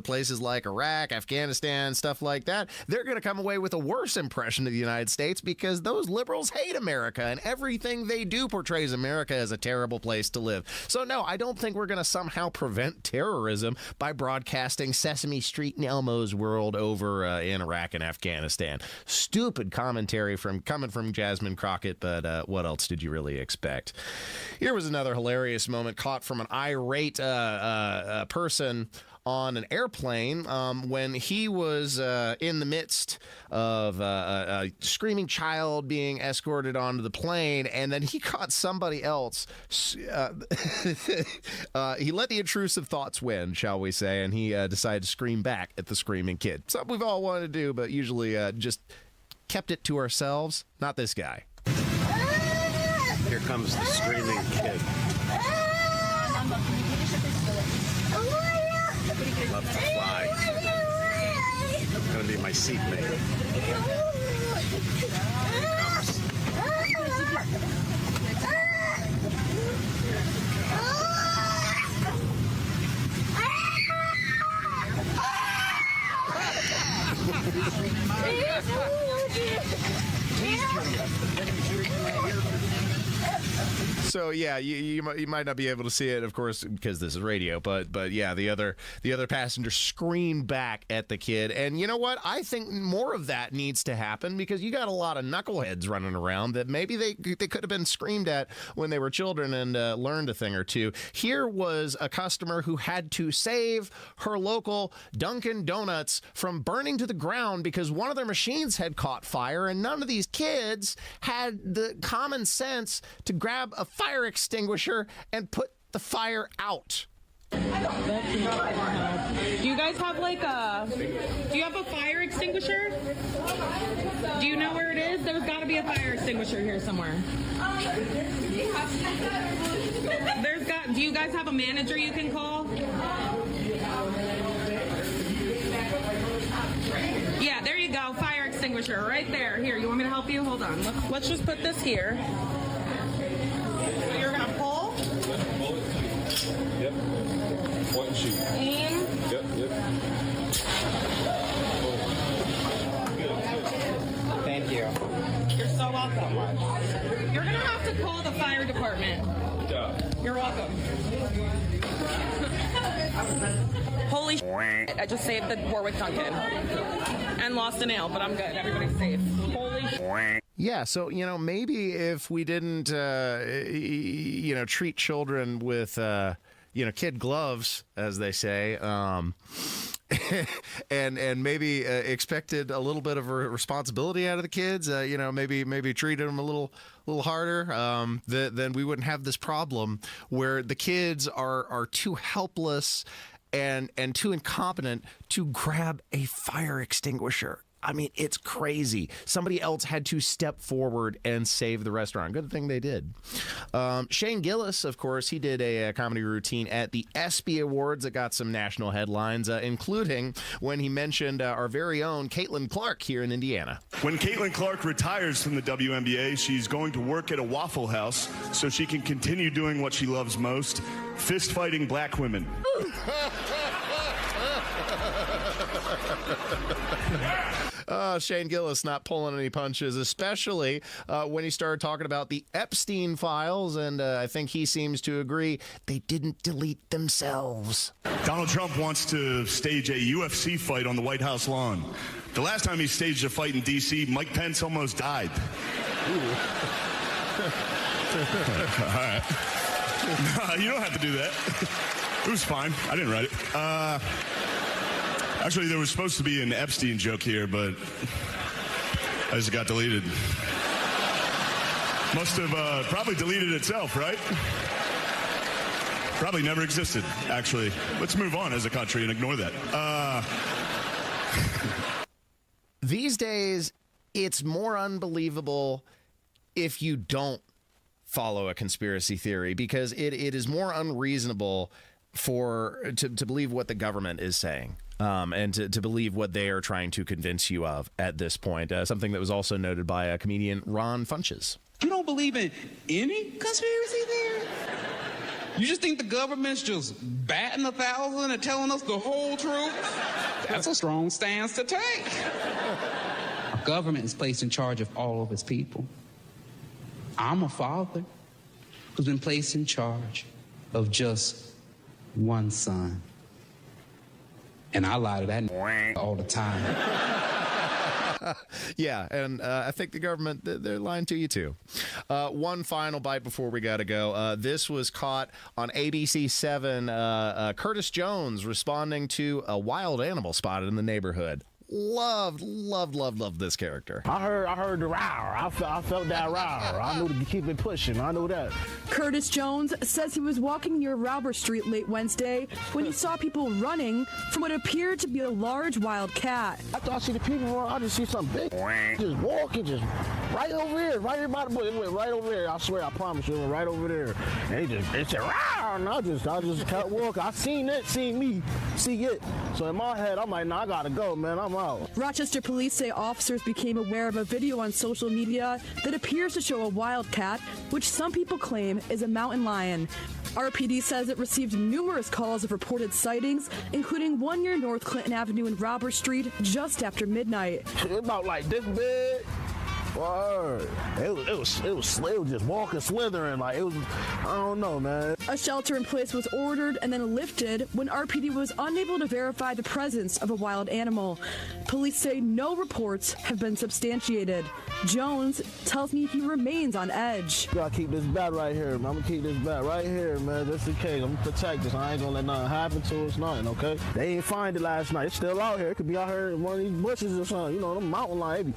places like Iraq, Afghanistan, stuff like that, they're going to come away with a worse impression of the United States because those liberals hate America and everything they do portrays America as a terrible place to live. So, no, I don't think we're going to somehow prevent terrorism by broadcasting Sesame Street and Elmo's World over in Iraq and Afghanistan. Stupid commentary coming from Jasmine Crockett, but what else did you really expect? Here was another hilarious moment caught from an irate person on an airplane when he was in the midst of a screaming child being escorted onto the plane, and then he caught somebody else. He let the intrusive thoughts win, shall we say, and he decided to scream back at the screaming kid. Something we've all wanted to do, but usually just kept it to ourselves. Not this guy. Here comes the screaming kid. Love to fly. Gonna be my seatmate. Here comes. So yeah, you might not be able to see it, of course, because this is radio. But yeah, the other passenger screamed back at the kid, and you know what? I think more of that needs to happen because you got a lot of knuckleheads running around that maybe they could have been screamed at when they were children and learned a thing or two. Here was a customer who had to save her local Dunkin' Donuts from burning to the ground because one of their machines had caught fire, and none of these kids had the common sense to grab a fire extinguisher and put the fire out. Do you guys have do you have a fire extinguisher? Do you know where it is? There's got to be a fire extinguisher here somewhere. Do you guys have a manager you can call? Yeah, there you go. Fire extinguisher right there. Here, you want me to help you? Hold on. Let's just put this here. You're going to pull? Yep. Point and shoot. Aim. Yep. Thank you. You're so welcome. You're going to have to call the fire department. Yeah. You're welcome. Holy shit, I just saved the Warwick Duncan. And lost a nail, but I'm good. Everybody's safe. Holy shit. Yeah, so, maybe if we didn't, treat children with, kid gloves, as they say, and maybe expected a little bit of a responsibility out of the kids, maybe treated them a little harder, then we wouldn't have this problem where the kids are too helpless and too incompetent to grab a fire extinguisher. I mean, it's crazy. Somebody else had to step forward and save the restaurant. Good thing they did. Shane Gillis, of course, he did a comedy routine at the ESPY Awards that got some national headlines, including when he mentioned our very own Caitlin Clark here in Indiana. When Caitlin Clark retires from the WNBA, she's going to work at a Waffle House so she can continue doing what she loves most, fist fighting black women. Shane Gillis not pulling any punches, especially when he started talking about the Epstein files, and I think he seems to agree they didn't delete themselves. Donald Trump wants to stage a UFC fight on the White House lawn. The last time he staged a fight in D.C., Mike Pence almost died. All right. No, you don't have to do that. It was fine. I didn't write it. Actually, there was supposed to be an Epstein joke here, but I just got deleted. Must have probably deleted itself, right? Probably never existed, actually. Let's move on as a country and ignore that. These days, it's more unbelievable if you don't follow a conspiracy theory, because it is more unreasonable to believe what the government is saying. And to believe what they are trying to convince you of at this point. Something that was also noted by comedian Ron Funches. You don't believe in any conspiracy theory? You just think the government's just batting 1,000 and telling us the whole truth? That's a strong stance to take. Our government is placed in charge of all of its people. I'm a father who's been placed in charge of just one son. And I lie to that all the time. Yeah, and I think the government, they're lying to you too. One final bite before we got to go. This was caught on ABC 7. Curtis Jones responding to a wild animal spotted in the neighborhood. Loved this character. I heard the row. I felt that row. I knew to keep it pushing. I knew that. Curtis Jones says he was walking near Robert Street late Wednesday when he saw people running from what appeared to be a large wild cat. After I see the people run, I just see something big. Just walking, just right over here, right here by the bush. It went right over there. I swear, I promise you, it went right over there. And it said row, and I just kept walking. I seen it, seen me, see it. So in my head, I'm like, nah, I gotta go, man. I'm out. Rochester police say officers became aware of a video on social media that appears to show a wild cat, which some people claim is a mountain lion. RPD says it received numerous calls of reported sightings, including one near North Clinton Avenue and Robert Street just after midnight. About like this big. Word. It was just walking, slithering. Like, it was, I don't know, man. A shelter in place was ordered and then lifted when RPD was unable to verify the presence of a wild animal. Police say no reports have been substantiated. Jones tells me he remains on edge. Gotta keep this bat right here, man. I'm gonna keep this bat right here, man, just in case. I'm gonna protect this. I ain't gonna let nothing happen to us, nothing, okay? They ain't find it last night. It's still out here. It could be out here in one of these bushes or something. You know, them mountain lions.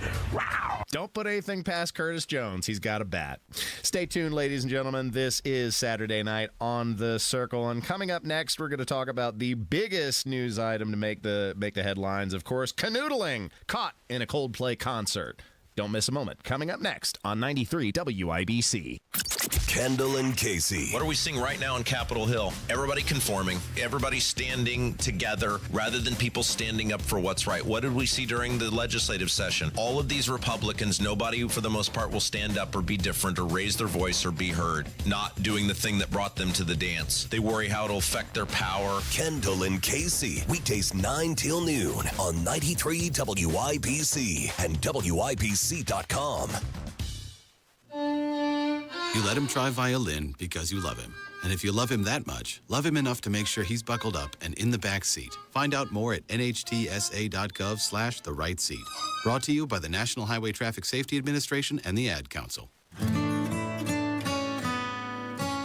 Don't put anything past Curtis Jones. He's got a bat. Stay tuned, ladies and gentlemen. This is Saturday Night on The Circle. And coming up next, we're going to talk about the biggest news item to make the headlines, of course, canoodling caught in a Coldplay concert. Don't miss a moment. Coming up next on 93 WIBC. Kendall and Casey. What are we seeing right now on Capitol Hill? Everybody conforming, everybody standing together rather than people standing up for what's right. What did we see during the legislative session? All of these Republicans, nobody for the most part will stand up or be different or raise their voice or be heard, not doing the thing that brought them to the dance. They worry how it'll affect their power. Kendall and Casey, weekdays 9 till noon on 93 WIBC and WIBC.com. You let him try violin because you love him. And if you love him that much, love him enough to make sure he's buckled up and in the back seat. Find out more at nhtsa.gov/the right seat. Brought to you by the National Highway Traffic Safety Administration and the Ad Council.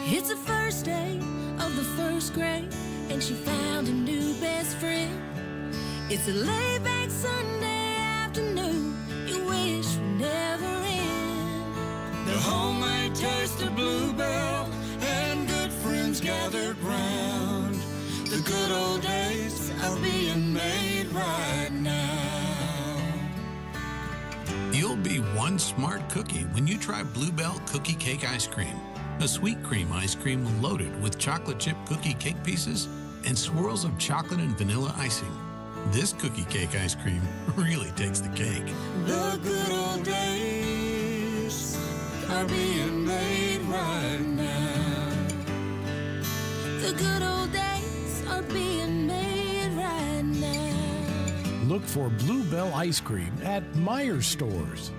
It's the first day of the first grade, and she found a new best friend. It's a laid-back Sunday afternoon you wish would never end. The homemade taste of Bluebell and good friends gathered round. The good old days are being made right now. be one smart cookie when you try Bluebell Cookie Cake Ice Cream. A sweet cream ice cream loaded with chocolate chip cookie cake pieces and swirls of chocolate and vanilla icing. This cookie cake ice cream really takes the cake. The good old days are being made right now. The good old days are being made right now. Look for Bluebell ice cream at Myers stores.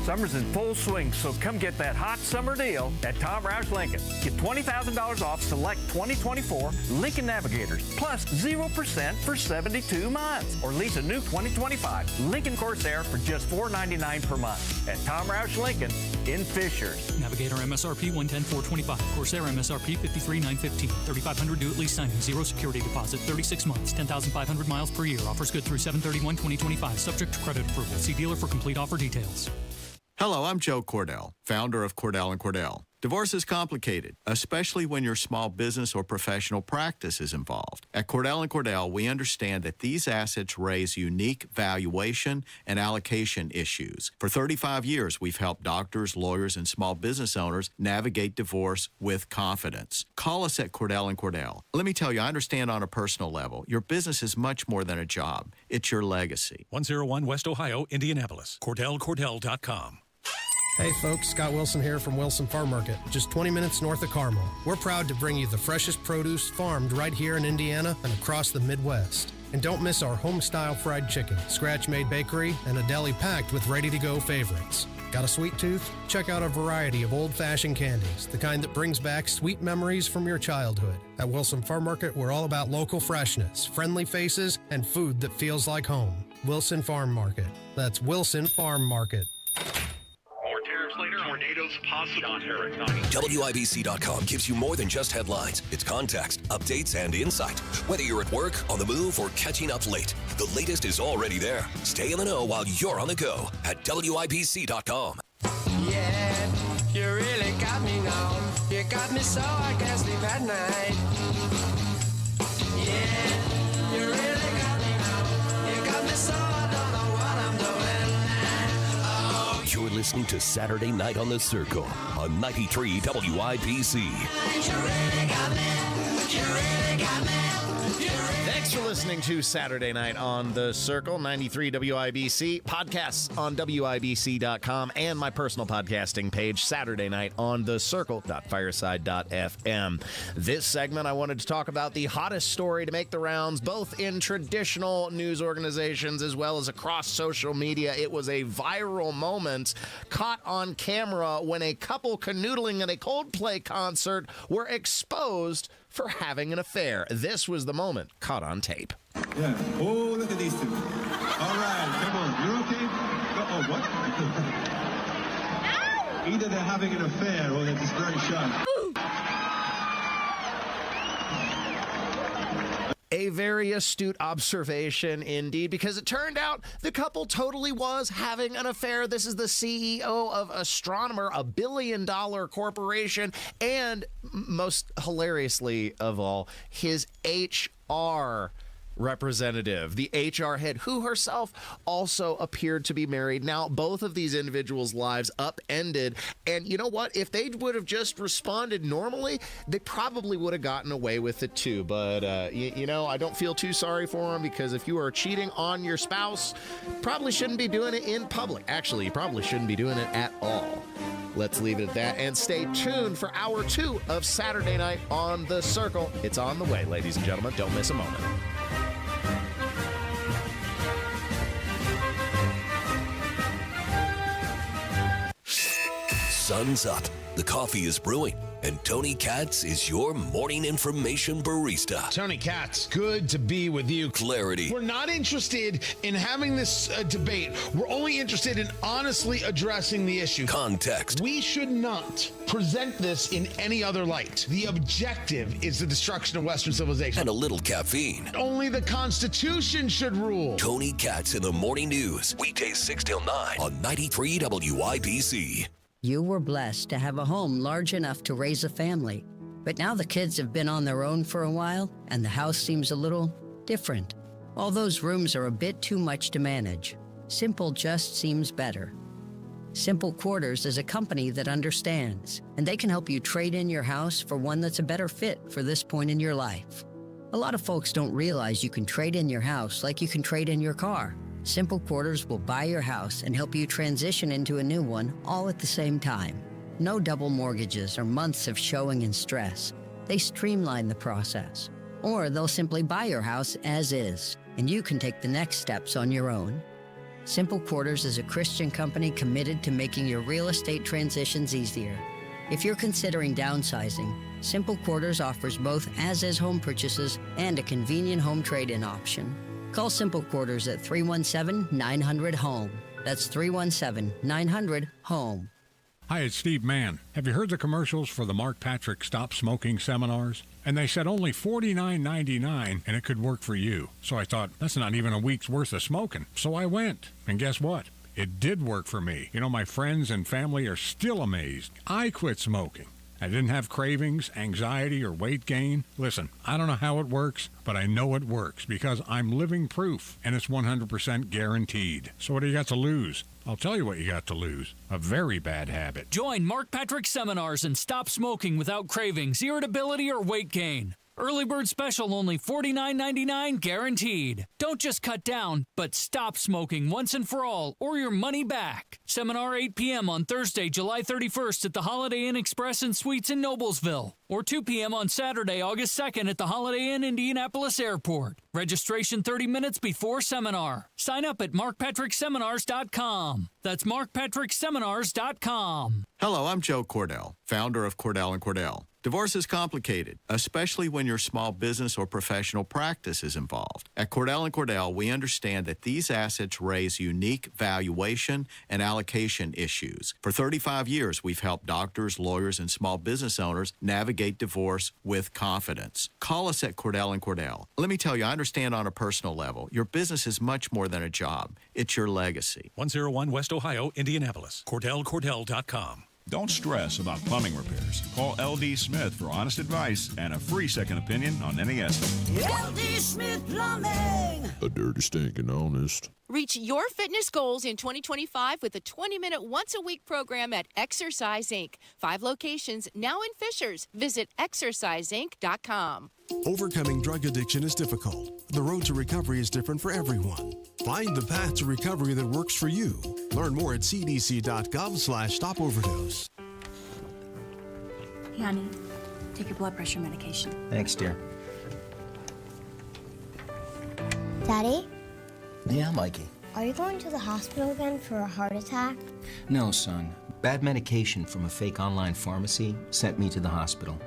Summer's in full swing, so come get that hot summer deal at Tom Roush Lincoln. Get $20,000 off select 2024 Lincoln Navigators, plus 0% for 72 months. Or lease a new 2025 Lincoln Corsair for just $499 per month at Tom Roush Lincoln in Fishers. Navigator MSRP $110,425. Corsair MSRP $53,915. $3,500 due at lease signing. 0 security deposit. 36 months. 10,500 miles per year. Offers good through 7/31/2025. Subject to credit approval. See dealer for complete offer details. Hello, I'm Joe Cordell, founder of Cordell & Cordell. Divorce is complicated, especially when your small business or professional practice is involved. At Cordell & Cordell, we understand that these assets raise unique valuation and allocation issues. For 35 years, we've helped doctors, lawyers, and small business owners navigate divorce with confidence. Call us at Cordell & Cordell. Let me tell you, I understand on a personal level, your business is much more than a job. It's your legacy. 101 West Ohio, Indianapolis. CordellCordell.com. Hey folks, Scott Wilson here from Wilson Farm Market, just 20 minutes north of Carmel. We're proud to bring you the freshest produce farmed right here in Indiana and across the Midwest. And don't miss our home-style fried chicken, scratch-made bakery, and a deli packed with ready-to-go favorites. Got a sweet tooth? Check out a variety of old-fashioned candies, the kind that brings back sweet memories from your childhood. At Wilson Farm Market, we're all about local freshness, friendly faces, and food that feels like home. Wilson Farm Market. That's Wilson Farm Market. Tornadoes possible. WIBC.com gives you more than just headlines. It's context, updates, and insight. Whether you're at work, on the move, or catching up late, the latest is already there. Stay in the know while you're on the go at WIBC.com. Yeah, you really got me now. You got me so I can't sleep at night. Yeah, you really got me now. You got me so I don't know what I'm doing. You're listening to Saturday Night on the Circle on 93 WIBC. Thanks for listening to Saturday Night on the Circle, 93 WIBC. Podcasts on WIBC.com and my personal podcasting page, Saturday Night on the Circle.fireside.fm. This segment, I wanted to talk about the hottest story to make the rounds, both in traditional news organizations as well as across social media. It was a viral moment caught on camera when a couple canoodling at a Coldplay concert were exposed for having an affair. This was the moment caught on tape. Yeah. Oh, look at these two. All right, come on. You're okay? Oh, what? Either they're having an affair or they're just very shy. A very astute observation indeed, because it turned out the couple totally was having an affair. This is the CEO of Astronomer, a billion-dollar corporation, and most hilariously of all, his HR representative, the HR head, who herself also appeared to be married. Now, both of these individuals' lives upended. And you know what? If they would have just responded normally, they probably would have gotten away with it too. But, you know, I don't feel too sorry for them, because if you are cheating on your spouse, probably shouldn't be doing it in public. Actually, you probably shouldn't be doing it at all. Let's leave it at that and stay tuned for hour 2 of Saturday Night on the Circle. It's on the way, ladies and gentlemen. Don't miss a moment. Sun's up, the coffee is brewing, and Tony Katz is your morning information barista. Tony Katz, good to be with you. Clarity. We're not interested in having this debate. We're only interested in honestly addressing the issue. Context. We should not present this in any other light. The objective is the destruction of Western civilization. And a little caffeine. Only the Constitution should rule. Tony Katz in the Morning News, weekdays 6 till 9 on 93 WIBC. You were blessed to have a home large enough to raise a family. But now the kids have been on their own for a while, and the house seems a little different. All those rooms are a bit too much to manage. Simple just seems better. Simple Quarters is a company that understands, and they can help you trade in your house for one that's a better fit for this point in your life. A lot of folks don't realize you can trade in your house like you can trade in your car. Simple Quarters will buy your house and help you transition into a new one all at the same time. No double mortgages or months of showing and stress. They streamline the process. Or they'll simply buy your house as is, and you can take the next steps on your own. Simple Quarters is a Christian company committed to making your real estate transitions easier. If you're considering downsizing, Simple Quarters offers both as-is home purchases and a convenient home trade-in option. Call Simple Quarters at 317-900-HOME. That's 317-900-HOME. Hi, it's Steve Mann. Have you heard the commercials for the Mark Patrick Stop Smoking seminars? And they said only $49.99 and it could work for you. So I thought, that's not even a week's worth of smoking. So I went. And guess what? It did work for me. You know, my friends and family are still amazed. I quit smoking. I didn't have cravings, anxiety, or weight gain. Listen, I don't know how it works, but I know it works because I'm living proof, and it's 100% guaranteed. So what do you got to lose? I'll tell you what you got to lose. A very bad habit. Join Mark Patrick seminars and stop smoking without cravings, irritability, or weight gain. Early bird special only $49.99 guaranteed. Don't just cut down, but stop smoking once and for all, or your money back. Seminar 8 p.m. on Thursday, July 31st at the Holiday Inn Express and Suites in Noblesville, or 2 p.m. on Saturday, August 2nd at the Holiday Inn Indianapolis Airport. Registration 30 minutes before seminar. Sign up at markpatrickseminars.com. That's markpatrickseminars.com. Hello, I'm Joe Cordell, founder of Cordell & Cordell. Divorce is complicated, especially when your small business or professional practice is involved. At Cordell & Cordell, we understand that these assets raise unique valuation and allocation issues. For 35 years, we've helped doctors, lawyers, and small business owners navigate divorce with confidence. Call us at Cordell & Cordell. Let me tell you, I understand on a personal level, your business is much more than a job. It's your legacy. 101 West Ohio, Indianapolis. CordellCordell.com. Don't stress about plumbing repairs. Call LD Smith for honest advice and a free second opinion on any estimate. LD Smith Plumbing. A dirty, stinking honest. Reach your fitness goals in 2025 with a 20-minute once-a-week program at Exercise Inc. 5 locations now in Fishers. Visit exerciseinc.com. Overcoming drug addiction is difficult. The road to recovery is different for everyone. Find the path to recovery that works for you. Learn more at cdc.gov/stopoverdose. Hey, honey, take your blood pressure medication. Thanks, dear. Daddy? Yeah, Mikey. Are you going to the hospital again for a heart attack? No, son. Bad medication from a fake online pharmacy sent me to the hospital.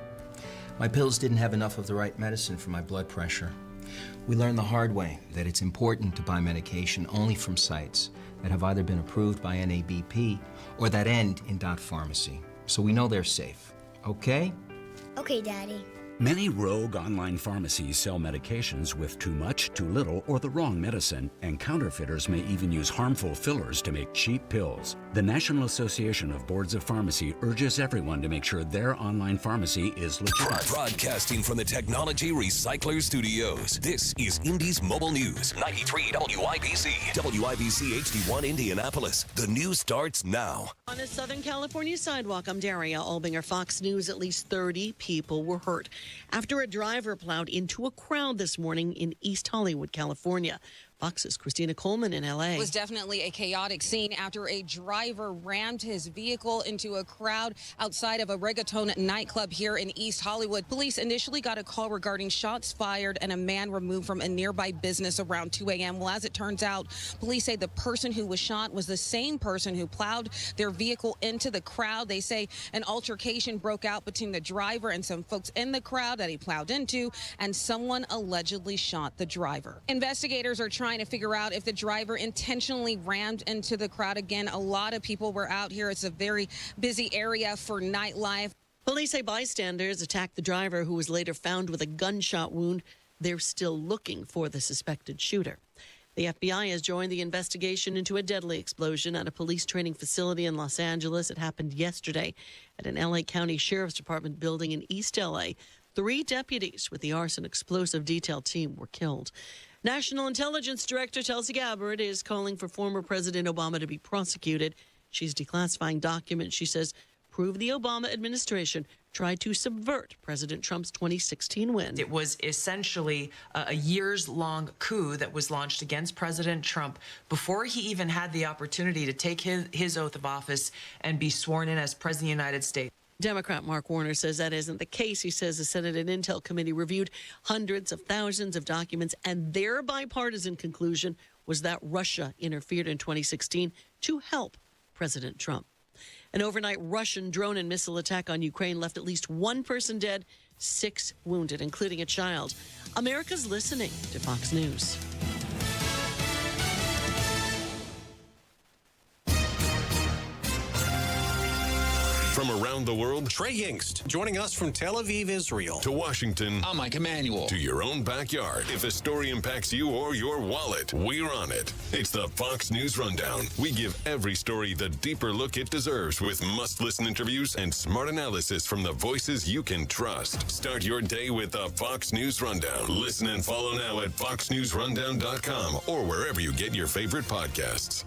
My pills didn't have enough of the right medicine for my blood pressure. We learned the hard way that it's important to buy medication only from sites that have either been approved by NABP or that end in .pharmacy, so we know they're safe. Okay? Okay, Daddy. Many rogue online pharmacies sell medications with too much, too little, or the wrong medicine, and counterfeiters may even use harmful fillers to make cheap pills. The National Association of Boards of Pharmacy urges everyone to make sure their online pharmacy is legit. Broadcasting from the Technology Recycler Studios, this is Indy's Mobile News, 93 WIBC, WIBC HD1 Indianapolis. The news starts now. On a Southern California sidewalk, I'm Daria Albinger, Fox News. At least 30 people were hurt after a driver plowed into a crowd this morning in East Hollywood, California. Fox's Christina Coleman in L.A. It was definitely a chaotic scene after a driver rammed his vehicle into a crowd outside of a reggaeton nightclub here in East Hollywood. Police initially got a call regarding shots fired and a man removed from a nearby business around 2 a.m. Well, as it turns out, police say the person who was shot was the same person who plowed their vehicle into the crowd. They say an altercation broke out between the driver and some folks in the crowd that he plowed into, and someone allegedly shot the driver. Investigators are trying to figure out if the driver intentionally rammed into the crowd. Again, a lot of people were out here. It's a very busy area for nightlife. Police say bystanders attacked the driver, who was later found with a gunshot wound. They're still looking for the suspected shooter. The FBI has joined the investigation into a deadly explosion at a police training facility in Los Angeles. It happened yesterday at an L.A. County Sheriff's Department building in East L.A. 3 deputies with the arson explosive detail team were killed. National Intelligence Director Tulsi Gabbard is calling for former President Obama to be prosecuted. She's declassifying documents she says prove the Obama administration tried to subvert President Trump's 2016 win. It was essentially a years-long coup that was launched against President Trump before he even had the opportunity to take his oath of office and be sworn in as President of the United States. Democrat Mark Warner says that isn't the case. He says the Senate and Intel Committee reviewed hundreds of thousands of documents, and their bipartisan conclusion was that Russia interfered in 2016 to help President Trump. An overnight Russian drone and missile attack on Ukraine left at least one person dead, 6 wounded, including a child. America's listening to Fox News. From around the world, Trey Yingst, joining us from Tel Aviv, Israel. To Washington. I'm Mike Emanuel. To your own backyard. If a story impacts you or your wallet, we're on it. It's the Fox News Rundown. We give every story the deeper look it deserves with must-listen interviews and smart analysis from the voices you can trust. Start your day with the Fox News Rundown. Listen and follow now at foxnewsrundown.com or wherever you get your favorite podcasts.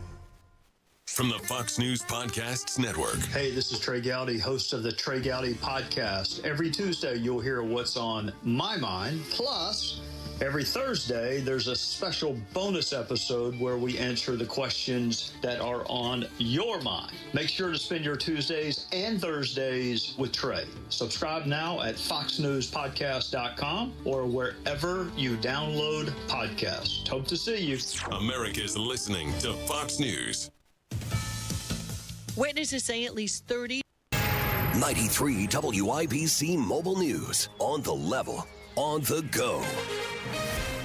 From the Fox News Podcasts Network. Hey, this is Trey Gowdy, host of the Trey Gowdy Podcast. Every Tuesday, you'll hear what's on my mind. Plus, every Thursday, there's a special bonus episode where we answer the questions that are on your mind. Make sure to spend your Tuesdays and Thursdays with Trey. Subscribe now at foxnewspodcast.com or wherever you download podcasts. Hope to see you. America's listening to Fox News. Witnesses say at least 30. 93 WIBC Mobile News. On the level. On the go.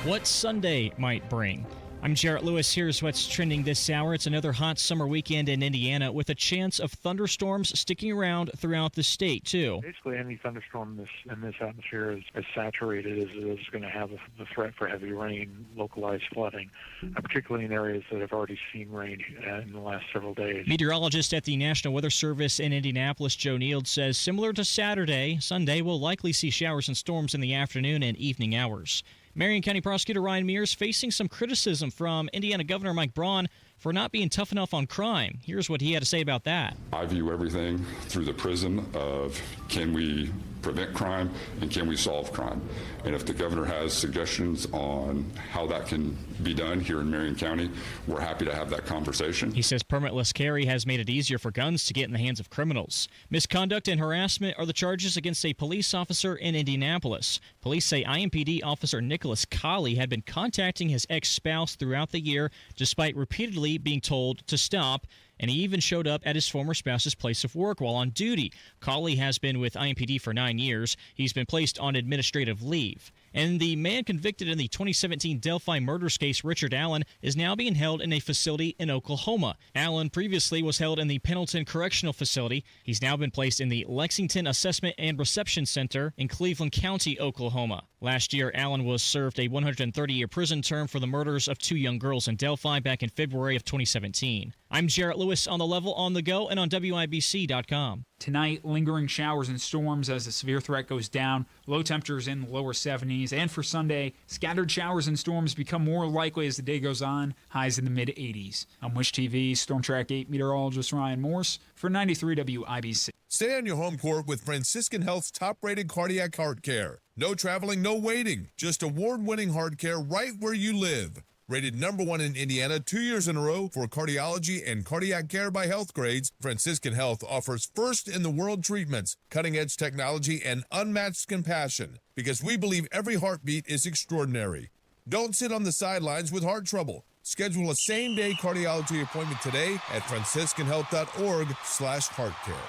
What Sunday might bring. I'm Jarrett Lewis. Here's what's trending this hour. It's another hot summer weekend in Indiana with a chance of thunderstorms sticking around throughout the state, too. Basically, any thunderstorm in this atmosphere is as saturated as it is going to have the threat for heavy rain, localized flooding, particularly in areas that have already seen rain in the last several days. Meteorologist at the National Weather Service in Indianapolis, Joe Neild, says similar to Saturday, Sunday will likely see showers and storms in the afternoon and evening hours. Marion County Prosecutor Ryan Mears facing some criticism from Indiana Governor Mike Braun for not being tough enough on crime. Here's what he had to say about that. I view everything through the prism of can we prevent crime and can we solve crime? And if the governor has suggestions on how that can be done here in Marion County, we're happy to have that conversation. He says permitless carry has made it easier for guns to get in the hands of criminals. Misconduct and harassment are the charges against a police officer in Indianapolis. Police say IMPD officer Nicholas Colley had been contacting his ex-spouse throughout the year despite repeatedly being told to stop, and he even showed up at his former spouse's place of work while on duty. Colley has been with IMPD for 9 years. He's been placed on administrative leave. And the man convicted in the 2017 Delphi murders case, Richard Allen, is now being held in a facility in Oklahoma. Allen previously was held in the Pendleton Correctional Facility. He's now been placed in the Lexington Assessment and Reception Center in Cleveland County, Oklahoma. Last year, Allen was served a 130-year prison term for the murders of 2 young girls in Delphi back in February of 2017. I'm Jarrett Lewis on the level, on the go, and on WIBC.com. Tonight, lingering showers and storms as the severe threat goes down. Low temperatures in the lower 70s. And for Sunday, scattered showers and storms become more likely as the day goes on. Highs in the mid-80s. I'm Wish TV Storm Track 8 meteorologist Ryan Morse for 93 WIBC. Stay on your home court with Franciscan Health's top-rated cardiac heart care. No traveling, no waiting. Just award-winning heart care right where you live. Rated #1 in Indiana 2 years in a row for cardiology and cardiac care by Health Grades, Franciscan Health offers first-in-the-world treatments, cutting-edge technology, and unmatched compassion because we believe every heartbeat is extraordinary. Don't sit on the sidelines with heart trouble. Schedule a same-day cardiology appointment today at franciscanhealth.org/heartcare.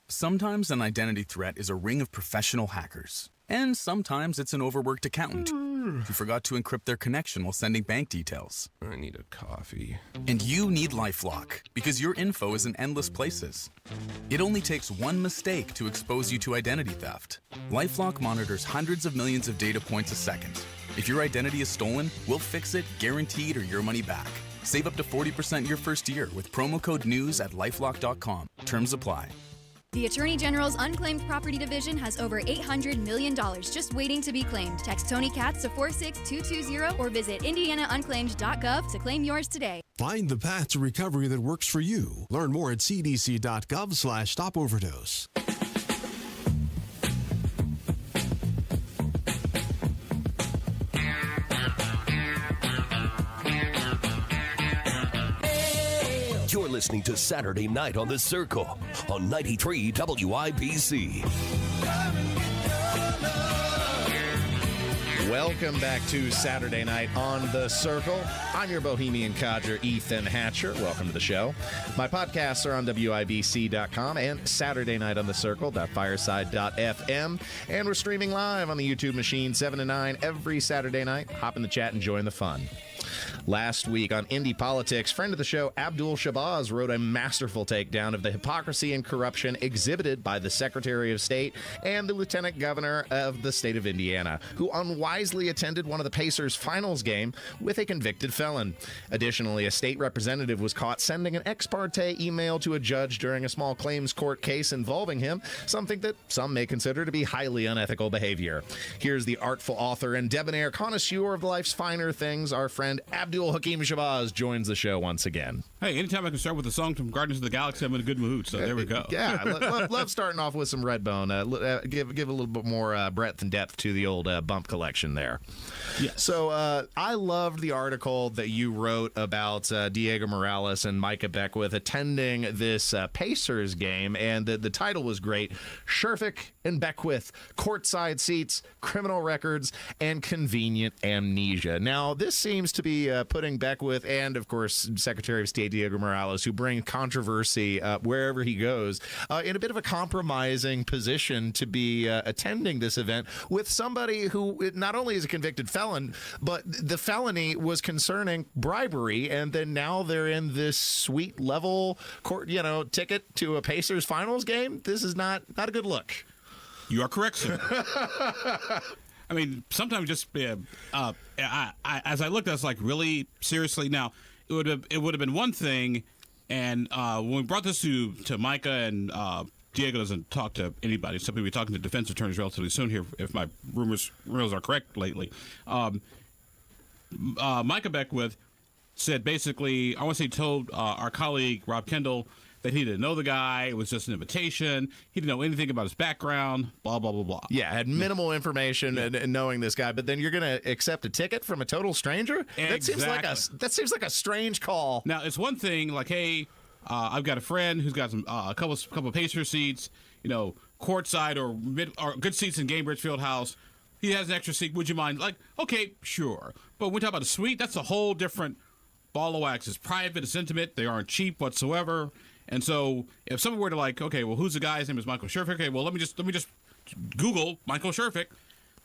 Sometimes an identity threat is a ring of professional hackers. And sometimes it's an overworked accountant who forgot to encrypt their connection while sending bank details. I need a coffee. And you need LifeLock because your info is in endless places. It only takes one mistake to expose you to identity theft. LifeLock monitors hundreds of millions of data points a second. If your identity is stolen, we'll fix it, guaranteed, or your money back. Save up to 40% your first year with promo code NEWS at LifeLock.com. Terms apply. The Attorney General's Unclaimed Property Division has over $800 million just waiting to be claimed. Text Tony Katz to 46220 or visit indianaunclaimed.gov to claim yours today. Find the path to recovery that works for you. Learn more at cdc.gov/stopoverdose. You're listening to Saturday Night on the Circle on 93 WIBC. Welcome back to Saturday Night on the Circle. I'm your Bohemian codger, Ethan Hatcher. Welcome to the show. My podcasts are on WIBC.com and SaturdayNightOnTheCircle.fireside.fm. And we're streaming live on the YouTube machine 7 to 9 every Saturday night. Hop in the chat and join the fun. Last week on Indie Politics, friend of the show Abdul Shabazz wrote a masterful takedown of the hypocrisy and corruption exhibited by the Secretary of State and the Lieutenant Governor of the state of Indiana, who unwisely attended one of the Pacers' finals game with a convicted felon. Additionally, a state representative was caught sending an ex parte email to a judge during a small claims court case involving him, something that some may consider to be highly unethical behavior. Here's the artful author and debonair connoisseur of life's finer things, our friend Abdul Hakim Shabazz joins the show once again. Hey, anytime I can start with a song from Guardians of the Galaxy, I'm in a good mood, so there we go. Yeah, love starting off with some Redbone. Give a little bit more breadth and depth to the old bump collection there. Yes. So I loved the article that you wrote about Diego Morales and Micah Beckwith attending this Pacers game, and the title was great. Sherfick and Beckwith, courtside seats, criminal records, and convenient amnesia. Now, this seems to be putting Beckwith and, of course, Secretary of State Diego Morales, who bring controversy wherever he goes, in a bit of a compromising position to be attending this event with somebody who not only is a convicted felon, but the felony was concerning bribery, and then now they're in this suite level court, ticket to a Pacers finals game. This is not a good look. You are correct, sir. I mean, sometimes just as I looked, I was like, really, seriously. Now, it would have been one thing, and when we brought this to Micah, and Diego doesn't talk to anybody, so we'll be talking to defense attorneys relatively soon here, if my rumors are correct lately. Micah Beckwith said basically, I want to say, told our colleague Rob Kendall that he didn't know the guy. It was just an invitation. He didn't know anything about his background, blah, blah, blah, blah. Yeah, had minimal information and knowing this guy, but then you're going to accept a ticket from a total stranger? Exactly. That seems like a strange call. Now, it's one thing like, hey, I've got a friend who's got some a couple of Pacer seats, courtside or good seats in Gainbridge Fieldhouse. He has an extra seat. Would you mind? Like, okay, sure. But when we talk about a suite, that's a whole different ball of wax. It's private, it's intimate. They aren't cheap whatsoever. And so if someone were to okay, well, who's the guy? His name is Michael Sherfick. Okay, well, let me just Google Michael Sherfick.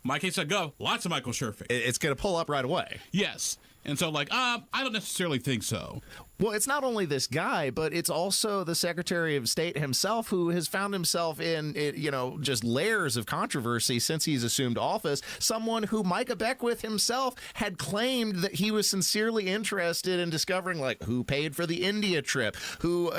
MyCase.gov, lots of Michael Sherfick. It's going to pull up right away. Yes. And so, I don't necessarily think so. Well, it's not only this guy, but it's also the Secretary of State himself, who has found himself in, just layers of controversy since he's assumed office. Someone who Micah Beckwith himself had claimed that he was sincerely interested in discovering, who paid for the India trip, who,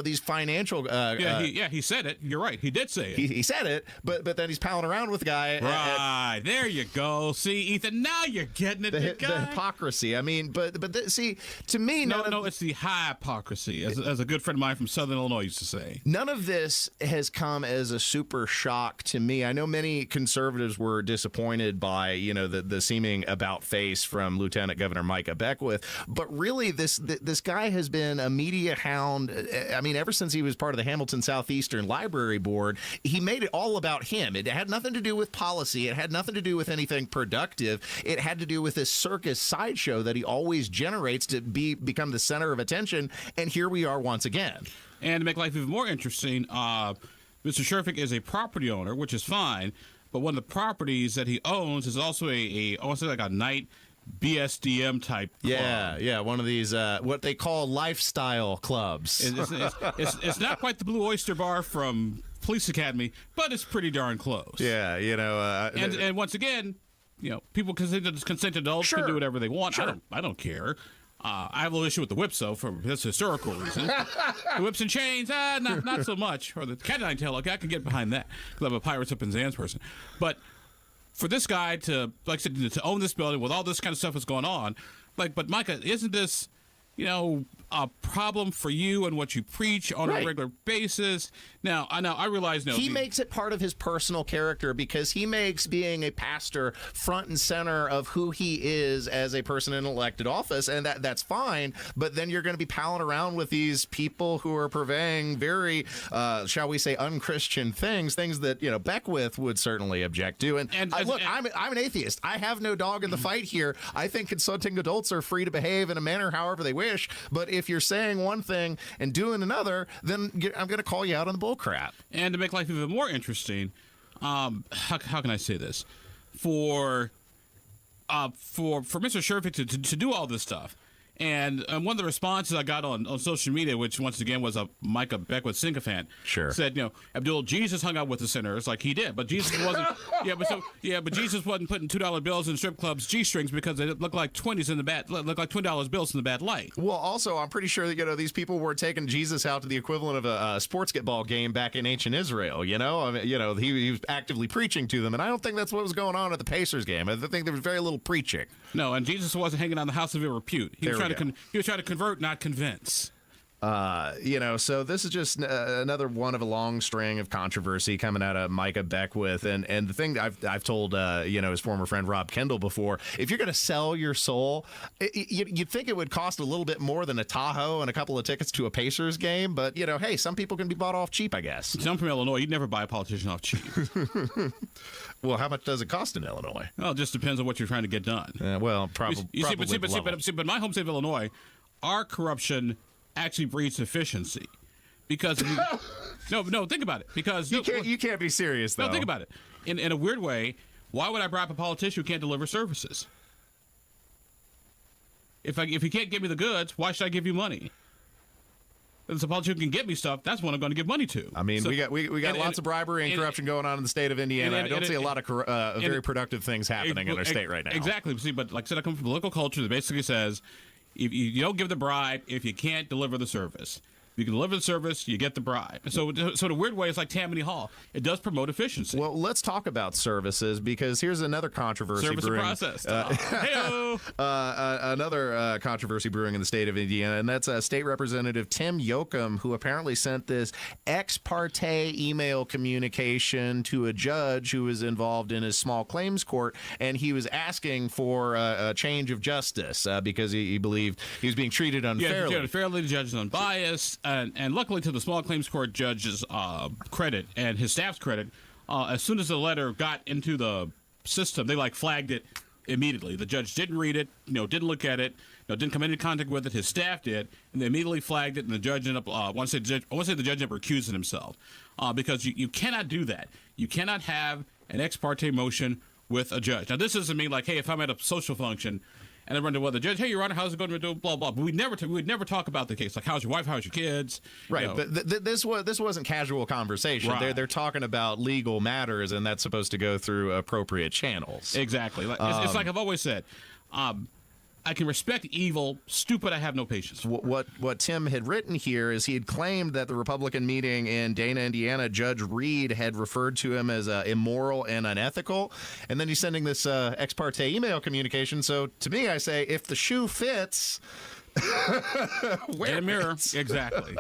these financial. He said it. You're right. He did say it. He said it, but then he's palling around with the guy. Right. There you go. See, Ethan, now you're getting it. The hypocrisy. I mean, see, to me, no, it's the hypocrisy, as a good friend of mine from Southern Illinois used to say. None of this has come as a super shock to me. I know many conservatives were disappointed by, the seeming about face from Lieutenant Governor Micah Beckwith, but really this guy has been a media hound. I mean, ever since he was part of the Hamilton Southeastern Library Board, he made it all about him. It had nothing to do with policy. It had nothing to do with anything productive. It had to do with this circus sideshow that he always generates to become the center of attention, and here we are once again. And to make life even more interesting, Mr. Sherfick is a property owner, which is fine, but one of the properties that he owns is also I want to say a night BSDM type club. Yeah, one of these what they call lifestyle clubs. It's not quite the Blue Oyster Bar from Police Academy, but it's pretty darn close. Yeah, and once again, people consent adults can do whatever they want. Sure. I don't care. I have a little issue with the whips, though, for this historical reason. The whips and chains, not so much. Or the cat and tail, okay, I can get behind that because I'm a Pirates Up in Zan's person. But for this guy to, like I said, to own this building with all this kind of stuff that's going on, but Micah, isn't this, a problem for you and what you preach on a regular basis? Now, I realize he makes it part of his personal character because he makes being a pastor front and center of who he is as a person in elected office, and that's fine. But then you're going to be palling around with these people who are purveying very, shall we say, unchristian things that Beckwith would certainly object to. And I'm an atheist. I have no dog in the fight here. I think consenting adults are free to behave in a manner however they wish. But if you're saying one thing and doing another, then I'm going to call you out on the bull crap. And to make life even more interesting, how can I say this? For Mr. Sherfick to do all this stuff, and one of the responses I got on social media, which once again was a Micah Beckwith sycophant, said, Abdul, Jesus hung out with the sinners like he did, but Jesus wasn't. But Jesus wasn't putting $2 bills in strip clubs G-strings because they looked like looked like $20 bills in the bad light. Well, also, I'm pretty sure that these people were taking Jesus out to the equivalent of a sports ball game back in ancient Israel. He was actively preaching to them, and I don't think that's what was going on at the Pacers game. I think there was very little preaching. No, and Jesus wasn't hanging on the house of ill repute. He was trying to convert, not convince. So this is just another one of a long string of controversy coming out of Micah Beckwith. And the thing that I've told, his former friend Rob Kendall before, if you're going to sell your soul, you'd think it would cost a little bit more than a Tahoe and a couple of tickets to a Pacers game. But, hey, some people can be bought off cheap, I guess. I'm from Illinois. You'd never buy a politician off cheap. Well, how much does it cost in Illinois? Well, it just depends on what you're trying to get done. Probably. But my home state of Illinois, our corruption actually breeds efficiency, because no, think about it. Because you can't be serious though. No, think about it. In a weird way, why would I bribe a politician who can't deliver services? If he can't give me the goods, why should I give you money? If it's a politician who can get me stuff, that's what I'm going to give money to. I mean, we got lots of bribery and corruption going on in the state of Indiana. I don't see a lot of very productive things happening in our state right now. Exactly. See, but like I said, I come from a local culture that basically says, if you don't give the bribe if you can't deliver the service. If you can deliver the service, you get the bribe. So the weird way, it's like Tammany Hall. It does promote efficiency. Well, let's talk about services, because here's another controversy Service brewing. Process. Another controversy brewing in the state of Indiana, and that's State Representative Tim Yoakum, who apparently sent this ex parte email communication to a judge who was involved in his small claims court, and he was asking for a change of justice because he believed he was being treated unfairly. Yeah, unfairly. The judge is unbiased. And luckily, to the small claims court judge's credit and his staff's credit, as soon as the letter got into the system, they flagged it immediately. The judge didn't read it, didn't look at it, didn't come into contact with it. His staff did, and they immediately flagged it. And the judge ended up, I want to say the judge ended up recusing himself because you cannot do that. You cannot have an ex parte motion with a judge. Now, this doesn't mean hey, if I'm at a social function and I run to the judge, hey, Your Honor, how's it going to do? Blah blah. But we'd never talk about the case. How's your wife? How's your kids? Right. But this wasn't casual conversation. Right. They're talking about legal matters, and that's supposed to go through appropriate channels. Exactly. It's like I've always said. I can respect evil. Stupid, I have no patience. What Tim had written here is he had claimed that the Republican meeting in Dana, Indiana, Judge Reed had referred to him as immoral and unethical, and then he's sending this ex parte email communication. So to me, I say, if the shoe fits, wear a mirror. it. Exactly.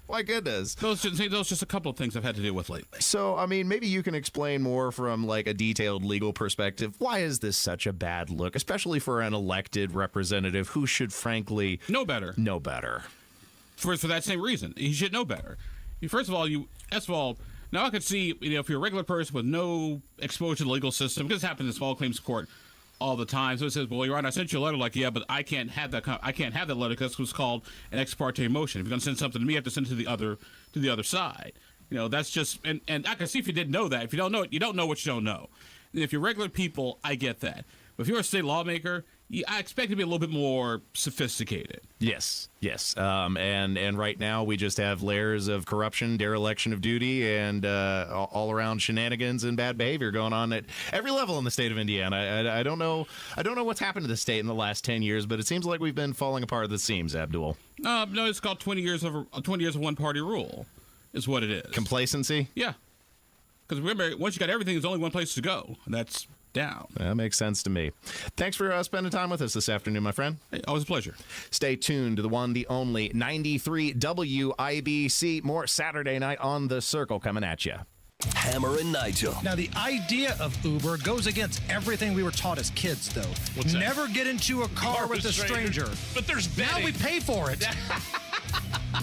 My goodness. Those just a couple of things I've had to deal with lately. So, I mean, maybe you can explain more from a detailed legal perspective. Why is this such a bad look, especially for an elected representative who should frankly know better? For that same reason. He should know better. First of all, now I could see, if you're a regular person with no exposure to the legal system, because this happens in small claims court all the time. So it says, well, Your Honor, I sent you a letter. Yeah, but I can't have that. I can't have that letter because it's what's called an ex parte motion. If you're going to send something to me, you have to send it to the other side. That's just and I can see if you didn't know that. If you don't know it, you don't know what you don't know. And if you're regular people, I get that. But if you're a state lawmaker, I expect it to be a little bit more sophisticated. Yes. And right now we just have layers of corruption, dereliction of duty, and all around shenanigans and bad behavior going on at every level in the state of Indiana. I don't know what's happened to the state in the last 10 years, but it seems like we've been falling apart at the seams, Abdul. No, it's called 20 years of one party rule, is what it is. Complacency? Yeah. Because remember, once you got everything, there's only one place to go, and that's down. That makes sense to me. Thanks for spending time with us this afternoon, my friend. Hey, always a pleasure. Stay tuned to the one, the only 93 WIBC. More Saturday Night on the Circle coming at you. Hammer and Nigel. Now, the idea of Uber goes against everything we were taught as kids, though. What's that? Never get into a car with a stranger. But there's betting. Now we pay for it.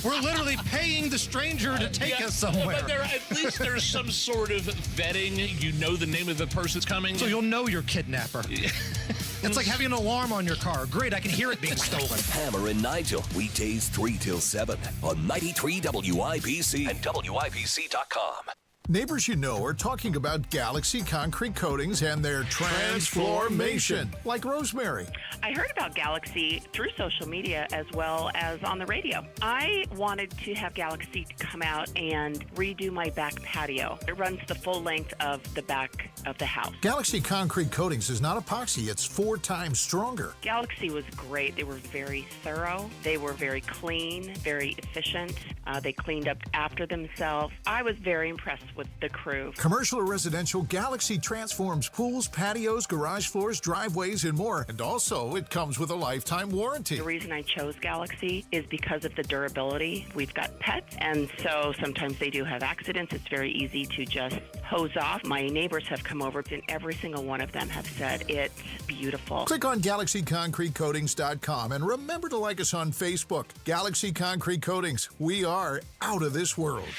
We're literally paying the stranger to take us somewhere. But at least there's some sort of vetting. You know the name of the person's coming. So you'll know your kidnapper. It's like having an alarm on your car. Great, I can hear it being stolen. Hammer and Nigel, weekdays 3 till 7 on 93 WIBC and WIBC.com. Neighbors you know are talking about Galaxy Concrete Coatings and their transformation, like Rosemary. I heard about Galaxy through social media as well as on the radio. I wanted to have Galaxy come out and redo my back patio. It runs the full length of the back of the house. Galaxy Concrete Coatings is not epoxy, it's 4 times stronger. Galaxy was great. They were very thorough. They were very clean, very efficient. They cleaned up after themselves. I was very impressed with the crew. Commercial or residential, Galaxy transforms pools, patios, garage floors, driveways, and more. And also, it comes with a lifetime warranty. The reason I chose Galaxy is because of the durability. We've got pets, and so sometimes they do have accidents. It's very easy to just hose off. My neighbors have come over, and every single one of them have said it's beautiful. Click on GalaxyConcreteCoatings.com and remember to like us on Facebook. Galaxy Concrete Coatings. We are out of this world.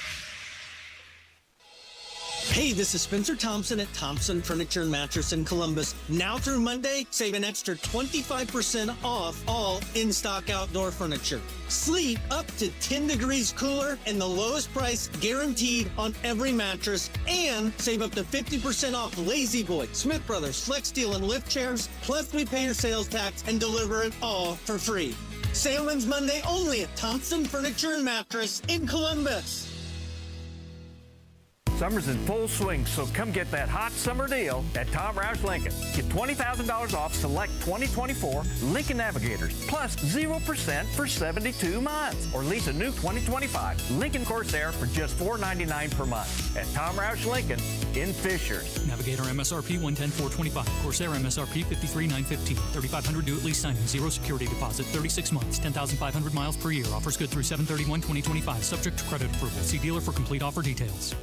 Hey, this is Spencer Thompson at Thompson Furniture and Mattress in Columbus. Now through Monday, save an extra 25% off all in-stock outdoor furniture. Sleep up to 10 degrees cooler and the lowest price guaranteed on every mattress. And save up to 50% off Lazy Boy, Smith Brothers, Flex Steel, and lift chairs. Plus, we pay your sales tax and deliver it all for free. Sale ends Monday only at Thompson Furniture and Mattress in Columbus. Summer's in full swing, so come get that hot summer deal at Tom Roush Lincoln. Get $20,000 off select 2024 Lincoln Navigators, plus 0% for 72 months. Or lease a new 2025 Lincoln Corsair for just $499 per month at Tom Roush Lincoln in Fishers. Navigator MSRP $110,425. Corsair MSRP $53,915. 3,500 due at lease signing. 0 security deposit. 36 months. 10,500 miles per year. Offers good through 7/31/2025. Subject to credit approval. See dealer for complete offer details.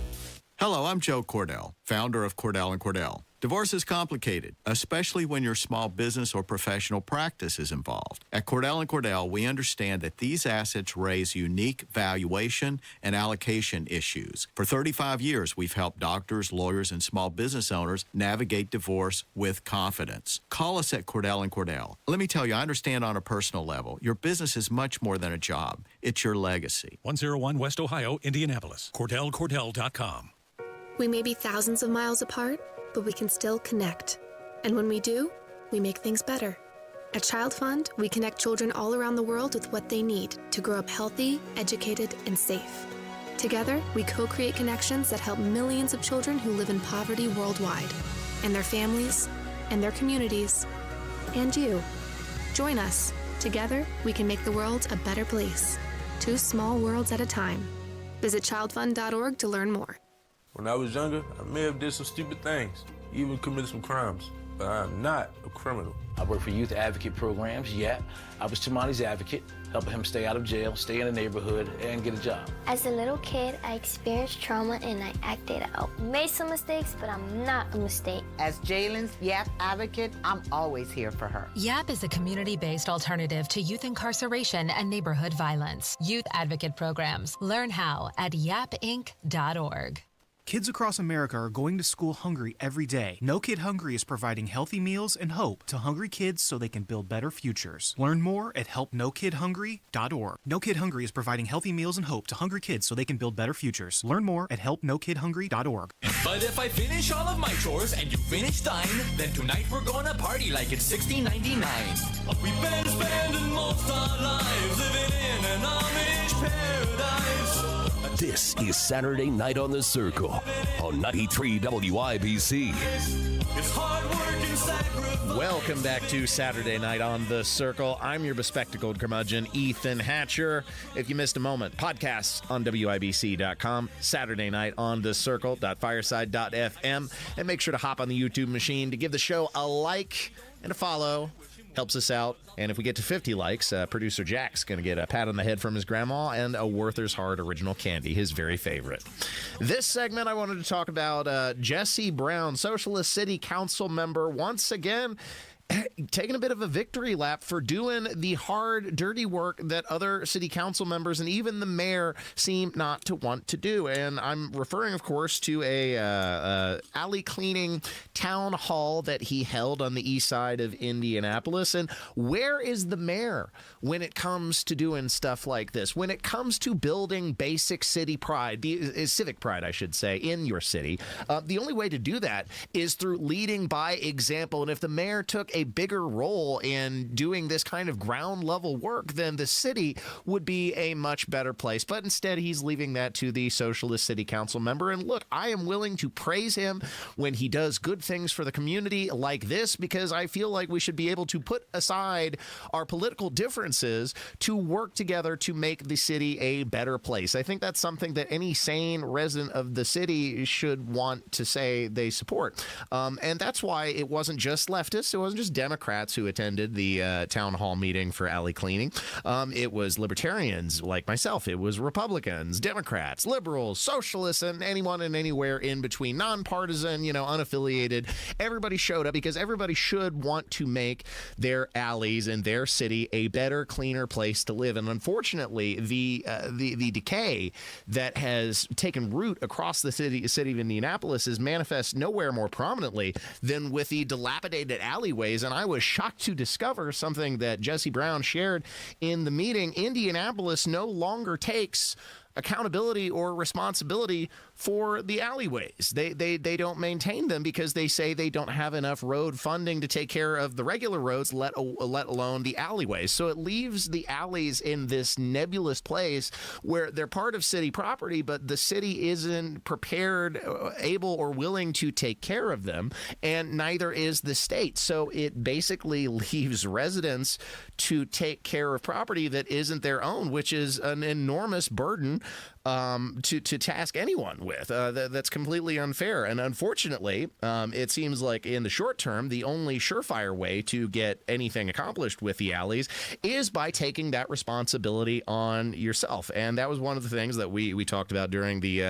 Hello, I'm Joe Cordell, founder of Cordell & Cordell. Divorce is complicated, especially when your small business or professional practice is involved. At Cordell & Cordell, we understand that these assets raise unique valuation and allocation issues. For 35 years, we've helped doctors, lawyers, and small business owners navigate divorce with confidence. Call us at Cordell & Cordell. Let me tell you, I understand on a personal level, your business is much more than a job. It's your legacy. 101 West Ohio, Indianapolis. CordellCordell.com. We may be thousands of miles apart, but we can still connect. And when we do, we make things better. At Child Fund, we connect children all around the world with what they need to grow up healthy, educated, and safe. Together, we co-create connections that help millions of children who live in poverty worldwide, and their families, and their communities, and you. Join us. Together, we can make the world a better place. 2 small worlds at a time. Visit childfund.org to learn more. When I was younger, I may have did some stupid things, even committed some crimes, but I am not a criminal. I work for youth advocate programs, YAP. I was Tamani's advocate, helping him stay out of jail, stay in the neighborhood, and get a job. As a little kid, I experienced trauma and I acted out. Made some mistakes, but I'm not a mistake. As Jalen's YAP advocate, I'm always here for her. YAP is a community-based alternative to youth incarceration and neighborhood violence. Youth advocate programs. Learn how at yapinc.org. Kids across America are going to school hungry every day. No Kid Hungry is providing healthy meals and hope to hungry kids so they can build better futures. Learn more at helpnokidhungry.org. No Kid Hungry is providing healthy meals and hope to hungry kids so they can build better futures. Learn more at helpnokidhungry.org. But if I finish all of my chores and you finish thine, then tonight we're gonna party like it's $16.99. We've been spending most our lives living in an Amish paradise. This is Saturday Night on the Circle on 93 WIBC. It's hard work and sacrifice. Welcome back to Saturday Night on the Circle. I'm your bespectacled curmudgeon, Ethan Hatcher. If you missed a moment, podcasts on WIBC.com, Saturday Night on the Circle.fireside.fm, and make sure to hop on the YouTube machine to give the show a like and a follow. Helps us out. And if we get to 50 likes, producer Jack's going to get a pat on the head from his grandma and a Werther's Heart original candy, his very favorite. This segment, I wanted to talk about Jesse Brown, Socialist City Council member, once again taking a bit of a victory lap for doing the hard, dirty work that other city council members and even the mayor seem not to want to do. And I'm referring, of course, to a alley cleaning town hall that he held on the east side of Indianapolis. And where is the mayor when it comes to doing stuff like this? When it comes to building basic city pride, civic pride, I should say, in your city, the only way to do that is through leading by example. And if the mayor took a bigger role in doing this kind of ground level work, then the city would be a much better place. But instead, he's leaving that to the Socialist City Council member. And look, I am willing to praise him when he does good things for the community like this, because I feel like we should be able to put aside our political differences to work together to make the city a better place. I think that's something that any sane resident of the city should want to say they support. And that's why it wasn't just leftists. It wasn't just Democrats who attended the town hall meeting for alley cleaning. It was libertarians like myself. It was Republicans, Democrats, liberals, socialists, and anyone and anywhere in between, nonpartisan, unaffiliated. Everybody showed up because everybody should want to make their alleys and their city a better, cleaner place to live. And unfortunately, the decay that has taken root across the city of Indianapolis is manifest nowhere more prominently than with the dilapidated alleyways. And I was shocked to discover something that Jesse Brown shared in the meeting. Indianapolis no longer takes accountability or responsibility for the alleyways. They don't maintain them because they say they don't have enough road funding to take care of the regular roads, let alone the alleyways. So it leaves the alleys in this nebulous place where they're part of city property, but the city isn't prepared, able, or willing to take care of them, and neither is the state. So it basically leaves residents to take care of property that isn't their own, which is an enormous burden to task anyone with. That's completely unfair. And unfortunately, it seems like in the short term, the only surefire way to get anything accomplished with the alleys is by taking that responsibility on yourself. And that was one of the things that we talked about during the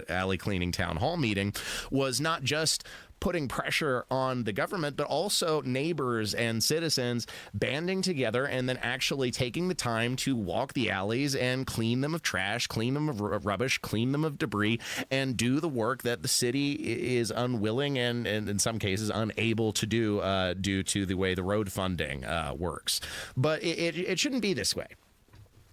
alley cleaning town hall meeting, was not just putting pressure on the government, but also neighbors and citizens banding together and then actually taking the time to walk the alleys and clean them of trash, clean them of rubbish, clean them of debris, and do the work that the city is unwilling and in some cases unable to do due to the way the road funding works. But it shouldn't be this way.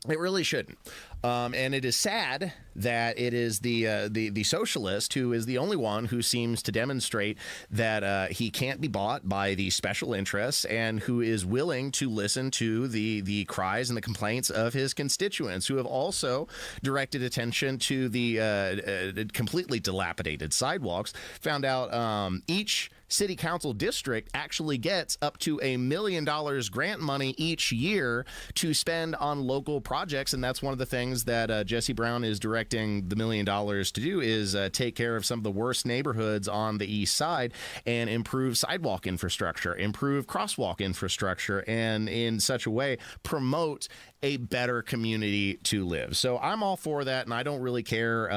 It really shouldn't. And it is sad that it is the socialist who is the only one who seems to demonstrate that he can't be bought by the special interests and who is willing to listen to the cries and the complaints of his constituents, who have also directed attention to the completely dilapidated sidewalks. Found out each city council district actually gets up to $1 million grant money each year to spend on local projects, and that's one of the things that Jesse Brown is directing the $1 million to do, is take care of some of the worst neighborhoods on the east side and improve sidewalk infrastructure, improve crosswalk infrastructure, and in such a way promote a better community to live. So I'm all for that, and I don't really care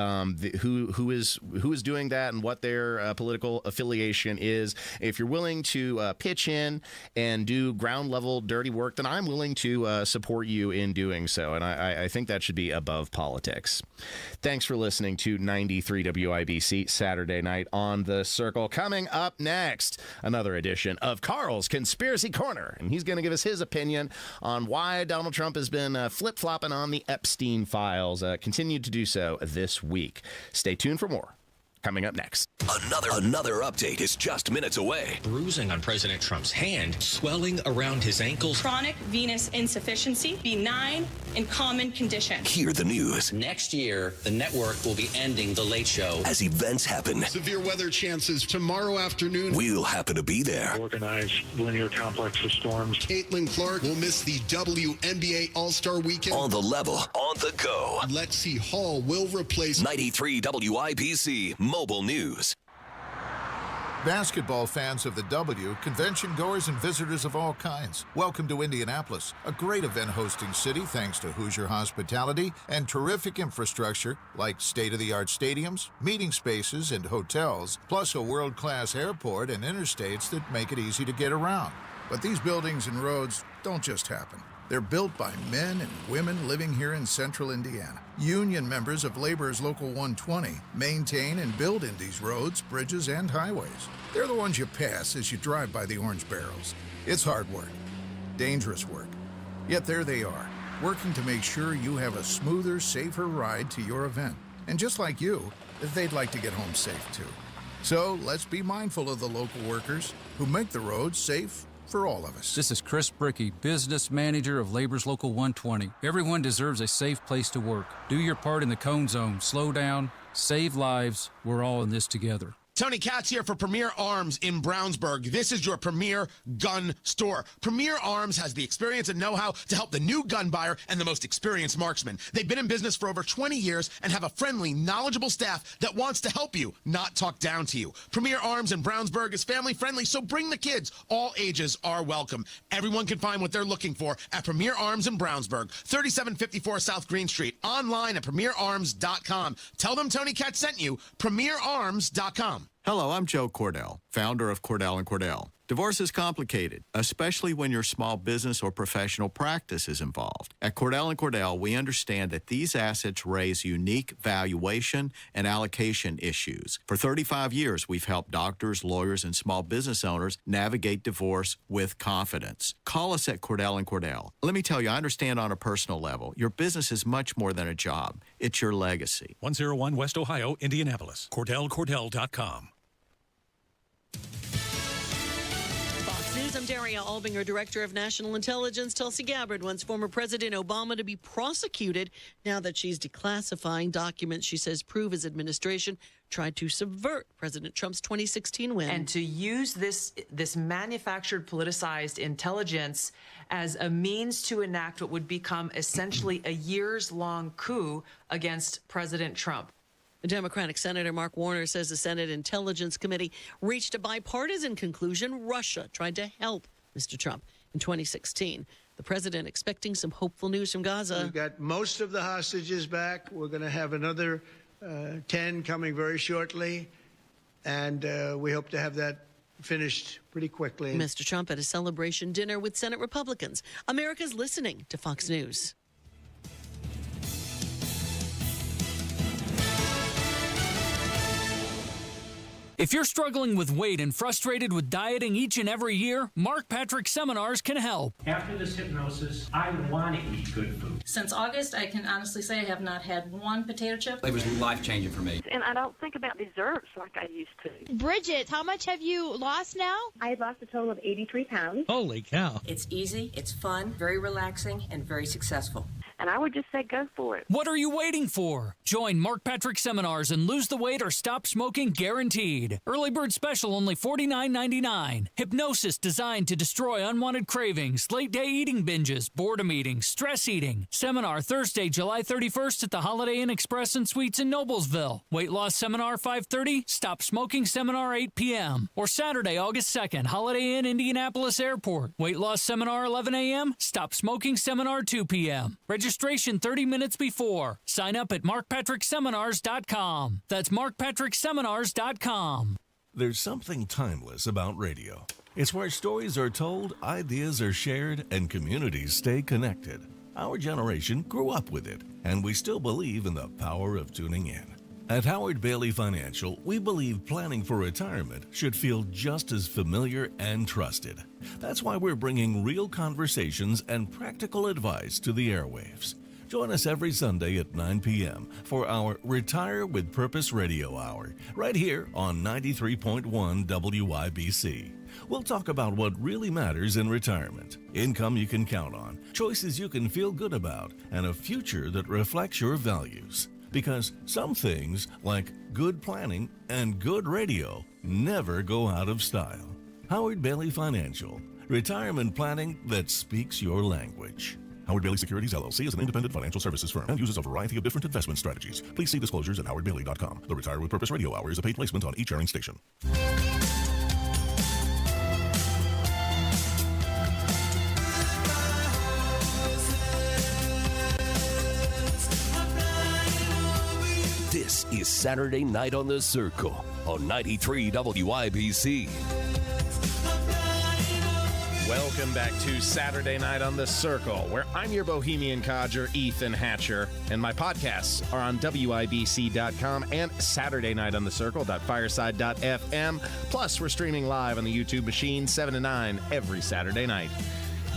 who is doing that and what their political affiliation is. If you're willing to pitch in and do ground level dirty work, then I'm willing to support you in doing so, and I think that should be above politics. Thanks for listening to 93 WIBC Saturday Night on the Circle. Coming up next, another edition of Carl's Conspiracy Corner, and he's going to give us his opinion on why Donald Trump has been flip-flopping on the Epstein files, continued to do so this week. Stay tuned for more. Coming up next. Another update is just minutes away. Bruising on President Trump's hand, swelling around his ankles. Chronic venous insufficiency, benign and common condition. Hear the news. Next year, the network will be ending The Late Show. As events happen. Severe weather chances tomorrow afternoon. We'll happen to be there. Organized linear complex of storms. Caitlin Clark will miss the WNBA All-Star Weekend. On the level, on the go. Lexi Hall will replace 93 WIBC Mobile News. Basketball fans of the W, convention goers and visitors of all kinds, welcome to Indianapolis, a great event hosting city thanks to Hoosier hospitality and terrific infrastructure like state-of-the-art stadiums, meeting spaces, and hotels, plus a world-class airport and interstates that make it easy to get around. But these buildings and roads don't just happen. They're built by men and women living here in central Indiana. Union members of Labor's Local 120 maintain and build Indy's roads, bridges, and highways. They're the ones you pass as you drive by the orange barrels. It's hard work, dangerous work. Yet there they are, working to make sure you have a smoother, safer ride to your event. And just like you, they'd like to get home safe too. So let's be mindful of the local workers who make the roads safe for all of us. This is Chris Bricky, business manager of Labor's Local 120. Everyone deserves a safe place to work. Do your part in the cone zone. Slow down. Save lives. We're all in this together. Tony Katz here for Premier Arms in Brownsburg. This is your premier gun store. Premier Arms has the experience and know-how to help the new gun buyer and the most experienced marksman. They've been in business for over 20 years and have a friendly, knowledgeable staff that wants to help you, not talk down to you. Premier Arms in Brownsburg is family-friendly, so bring the kids. All ages are welcome. Everyone can find what they're looking for at Premier Arms in Brownsburg, 3754 South Green Street, online at premierarms.com. Tell them Tony Katz sent you, premierarms.com. Hello, I'm Joe Cordell, founder of Cordell & Cordell. Divorce is complicated, especially when your small business or professional practice is involved. At Cordell & Cordell, we understand that these assets raise unique valuation and allocation issues. For 35 years, we've helped doctors, lawyers, and small business owners navigate divorce with confidence. Call us at Cordell & Cordell. Let me tell you, I understand on a personal level, your business is much more than a job. It's your legacy. 101 West Ohio, Indianapolis. CordellCordell.com. News, I'm Daria Albinger, Director of National Intelligence. Tulsi Gabbard wants former President Obama to be prosecuted now that she's declassifying documents she says prove his administration tried to subvert President Trump's 2016 win. And to use this manufactured, politicized intelligence as a means to enact what would become essentially a years-long coup against President Trump. The Democratic Senator Mark Warner says the Senate Intelligence Committee reached a bipartisan conclusion. Russia tried to help Mr. Trump in 2016. The president expecting some hopeful news from Gaza. We've got most of the hostages back. We're going to have another 10 coming very shortly. And we hope to have that finished pretty quickly. Mr. Trump at a celebration dinner with Senate Republicans. America's listening to Fox News. If you're struggling with weight and frustrated with dieting each and every year, Mark Patrick Seminars can help. After this hypnosis, I want to eat good food. Since August, I can honestly say I have not had one potato chip. It was life-changing for me. And I don't think about desserts like I used to. Bridget, how much have you lost now? I lost a total of 83 pounds. Holy cow. It's easy, it's fun, very relaxing, and very successful. And I would just say go for it. What are you waiting for? Join Mark Patrick Seminars and lose the weight or stop smoking guaranteed. Early bird special only $49.99. Hypnosis designed to destroy unwanted cravings, late day eating binges, boredom eating, stress eating. Seminar Thursday, July 31st at the Holiday Inn Express and Suites in Noblesville. Weight loss seminar 5:30, stop smoking seminar 8 p.m. Or Saturday, August 2nd, Holiday Inn Indianapolis Airport. Weight loss seminar 11 a.m., stop smoking seminar 2 p.m. Registration 30 minutes before. Sign up at markpatrickseminars.com. That's markpatrickseminars.com. There's something timeless about radio. It's where stories are told, ideas are shared, and communities stay connected. Our generation grew up with it, and we still believe in the power of tuning in. At Howard Bailey Financial, we believe planning for retirement should feel just as familiar and trusted. That's why we're bringing real conversations and practical advice to the airwaves. Join us every Sunday at 9 p.m. for our Retire with Purpose Radio Hour, right here on 93.1 WIBC. We'll talk about what really matters in retirement, income you can count on, choices you can feel good about, and a future that reflects your values. Because some things, like good planning and good radio, never go out of style. Howard Bailey Financial, retirement planning that speaks your language. Howard Bailey Securities, LLC is an independent financial services firm and uses a variety of different investment strategies. Please see disclosures at howardbailey.com. The Retire with Purpose Radio Hour is a paid placement on each airing station. This is Saturday Night on the Circle on 93 WIBC. Welcome back to Saturday Night on the Circle, where I'm your bohemian codger, Ethan Hatcher, and my podcasts are on WIBC.com and SaturdayNightOnTheCircle.fireside.fm. Plus, we're streaming live on the YouTube machine 7 to 9 every Saturday night.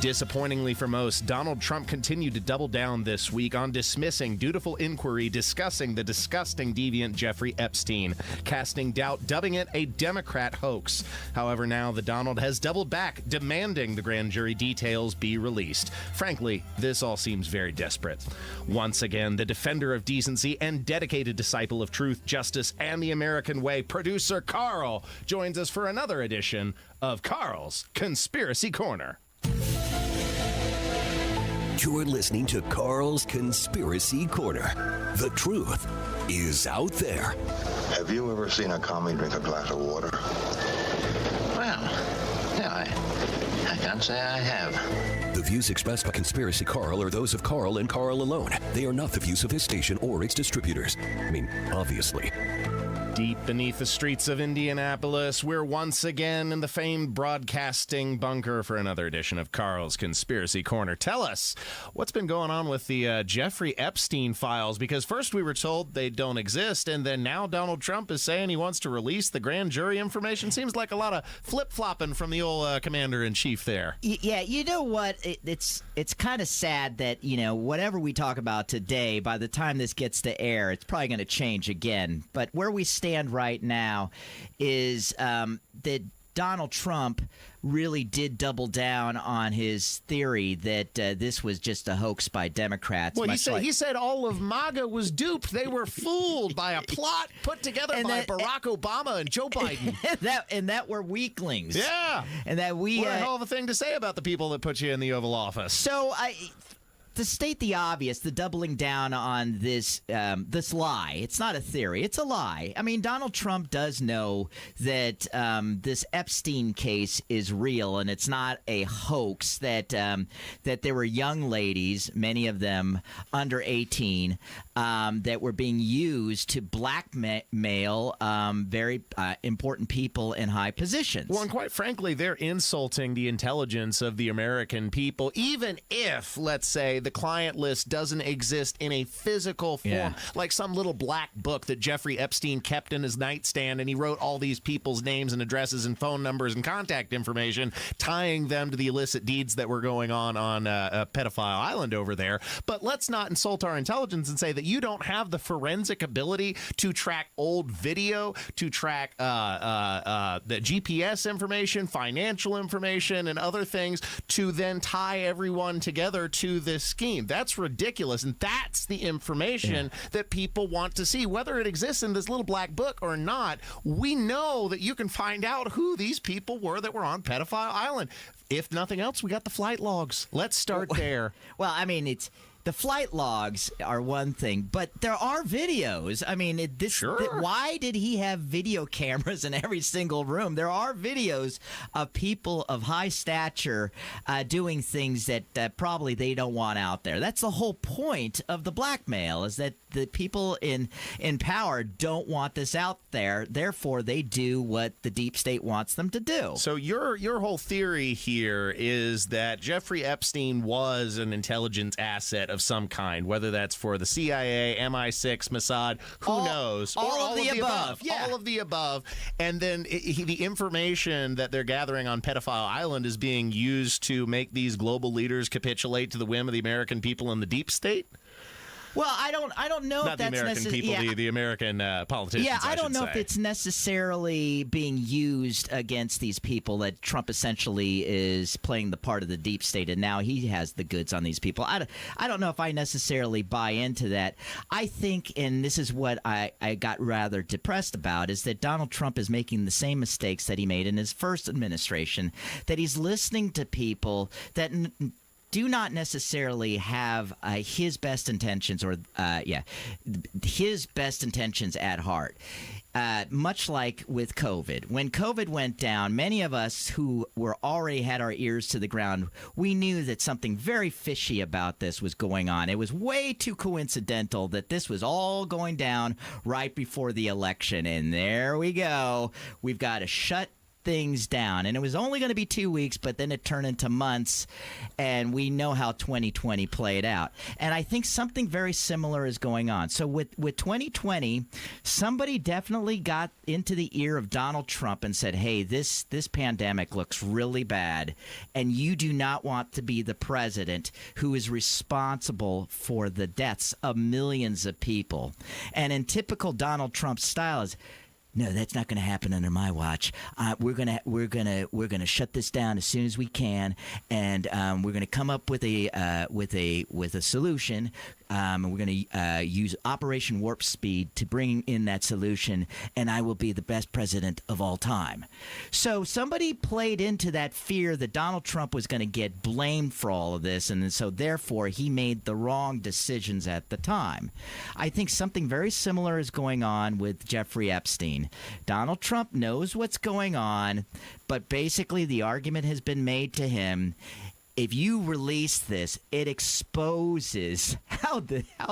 Disappointingly for most, Donald Trump continued to double down this week on dismissing dutiful inquiry discussing the disgusting deviant Jeffrey Epstein, casting doubt, dubbing it a Democrat hoax. However, now the Donald has doubled back, demanding the grand jury details be released. Frankly, this all seems very desperate. Once again, the defender of decency and dedicated disciple of truth, justice, and the American way, producer Carl, joins us for another edition of Carl's Conspiracy Corner. You're listening to Carl's Conspiracy Corner. The truth is out there. Have you ever seen a commie drink a glass of water? Well, yeah, I can't say I have. The views expressed by Conspiracy Carl are those of Carl and Carl alone. They are not the views of his station or its distributors. I mean, obviously. Deep beneath the streets of Indianapolis, we're once again in the famed broadcasting bunker for another edition of Carl's Conspiracy Corner. Tell us, what's been going on with the Jeffrey Epstein files? Because first we were told they don't exist, and then now Donald Trump is saying he wants to release the grand jury information. Seems like a lot of flip-flopping from the old commander-in-chief there. Yeah, you know what? It's kind of sad that, you know, whatever we talk about today, by the time this gets to air, it's probably going to change again. But where we stand right now is that Donald Trump really did double down on his theory that this was just a hoax by Democrats. Well, he said all of MAGA was duped. They were fooled by a plot put together by Barack Obama and Joe Biden. and that we're weaklings. Yeah. And that we... What a hell of a thing to say about the people that put you in the Oval Office. So to state the obvious, the doubling down on this lie, it's not a theory, it's a lie. I mean, Donald Trump does know that this Epstein case is real and it's not a hoax, that there were young ladies, many of them under 18, that were being used to blackmail very important people in high positions. Well, and quite frankly, they're insulting the intelligence of the American people, even if, let's say, the client list doesn't exist in a physical form, like some little black book that Jeffrey Epstein kept in his nightstand, and he wrote all these people's names and addresses and phone numbers and contact information, tying them to the illicit deeds that were going on Pedophile Island over there. But let's not insult our intelligence and say that you don't have the forensic ability to track old video, to track the GPS information, financial information, and other things to then tie everyone together to this scheme. That's ridiculous, and that's the information that people want to see. Whether it exists in this little black book or not, we know that you can find out who these people were that were on Pedophile Island. If nothing else, we got the flight logs. Let's start there. Well, I mean, it's the flight logs are one thing, but there are videos. I mean, why did he have video cameras in every single room? There are videos of people of high stature doing things that probably they don't want out there. That's the whole point of the blackmail, is that the people in power don't want this out there. Therefore, they do what the deep state wants them to do. So your whole theory here is that Jeffrey Epstein was an intelligence asset of some kind, whether that's for the CIA, MI6, Mossad, who knows? All of the above. Yeah. All of the above. And then the information that they're gathering on Pedophile Island is being used to make these global leaders capitulate to the whim of the American people in the deep state? Well, I don't know if that's the American people, the American politicians. Yeah, I don't know say. if it's necessarily being used against these people, that Trump essentially is playing the part of the deep state, and now he has the goods on these people. I don't know if I necessarily buy into that. I think, and this is what I got rather depressed about, is that Donald Trump is making the same mistakes that he made in his first administration, that he's listening to people that do not necessarily have his best intentions his best intentions at heart. Much like with COVID. When COVID went down, many of us who were already had our ears to the ground, we knew that something very fishy about this was going on. It was way too coincidental that this was all going down right before the election. And there we go. We've got to shut things down, and it was only going to be 2 weeks, but then it turned into months, and we know how 2020 played out. And I think something very similar is going on. So with 2020, somebody definitely got into the ear of Donald Trump and said, hey, this pandemic looks really bad, and you do not want to be the president who is responsible for the deaths of millions of people. And in typical Donald Trump style is, no, that's not going to happen under my watch. We're gonna shut this down as soon as we can, and we're going to come up with a solution. And we're going to use Operation Warp Speed to bring in that solution, and I will be the best president of all time. So somebody played into that fear that Donald Trump was going to get blamed for all of this, and so therefore he made the wrong decisions at the time. I think something very similar is going on with Jeffrey Epstein. Donald Trump knows what's going on, but basically the argument has been made to him, if you release this, it exposes how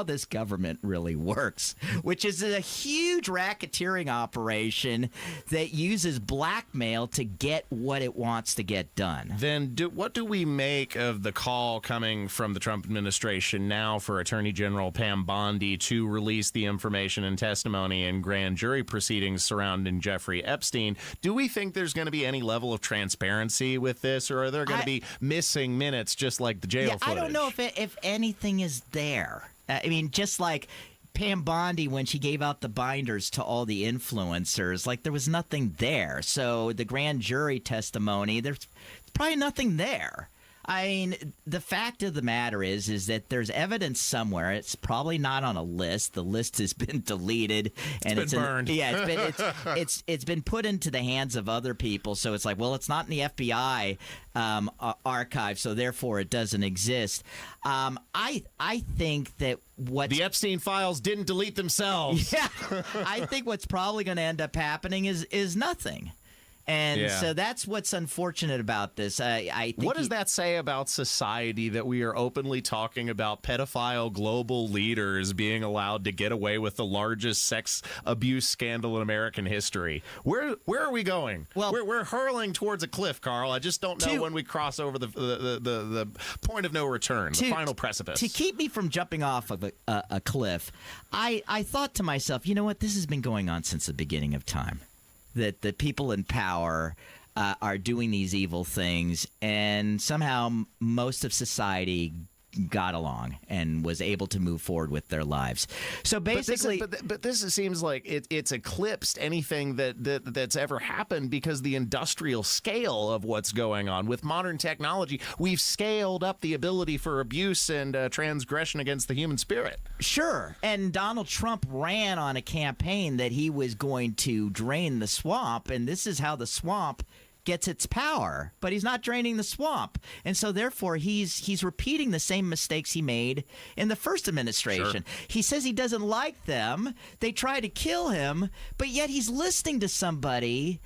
this government really works, which is a huge racketeering operation that uses blackmail to get what it wants to get done. Then what do we make of the call coming from the Trump administration now for Attorney General Pam Bondi to release the information and testimony in grand jury proceedings surrounding Jeffrey Epstein? Do we think there's going to be any level of transparency with this, or are there going to be missing minutes just like the jail footage? I don't know if anything is there. I mean, just like Pam Bondi when she gave out the binders to all the influencers, like there was nothing there. So the grand jury testimony, there's probably nothing there. I mean, the fact of the matter is that there's evidence somewhere. It's probably not on a list. The list has been deleted, and it's been burned. It's been put into the hands of other people. So it's like, well, it's not in the FBI archive, so therefore it doesn't exist. I think that the Epstein files didn't delete themselves. Yeah, I think what's probably going to end up happening is nothing. And so that's what's unfortunate about this. I think what does that say about society, that we are openly talking about pedophile global leaders being allowed to get away with the largest sex abuse scandal in American history? Where are we going? Well, we're hurling towards a cliff, Carl. I just don't know when we cross over the point of no return, the final precipice. To keep me from jumping off of a cliff, I thought to myself, you know what? This has been going on since the beginning of time. That the people in power are doing these evil things, and somehow most of society got along and was able to move forward with their lives. So basically, but this seems like it's eclipsed anything that's ever happened because the industrial scale of what's going on with modern technology, we've scaled up the ability for abuse and transgression against the human spirit. Sure, and Donald Trump ran on a campaign that he was going to drain the swamp, and this is how the swamp gets its power, but he's not draining the swamp. And so therefore he's repeating the same mistakes he made in the first administration. Sure. He says he doesn't like them. They try to kill him, but yet he's listening to somebody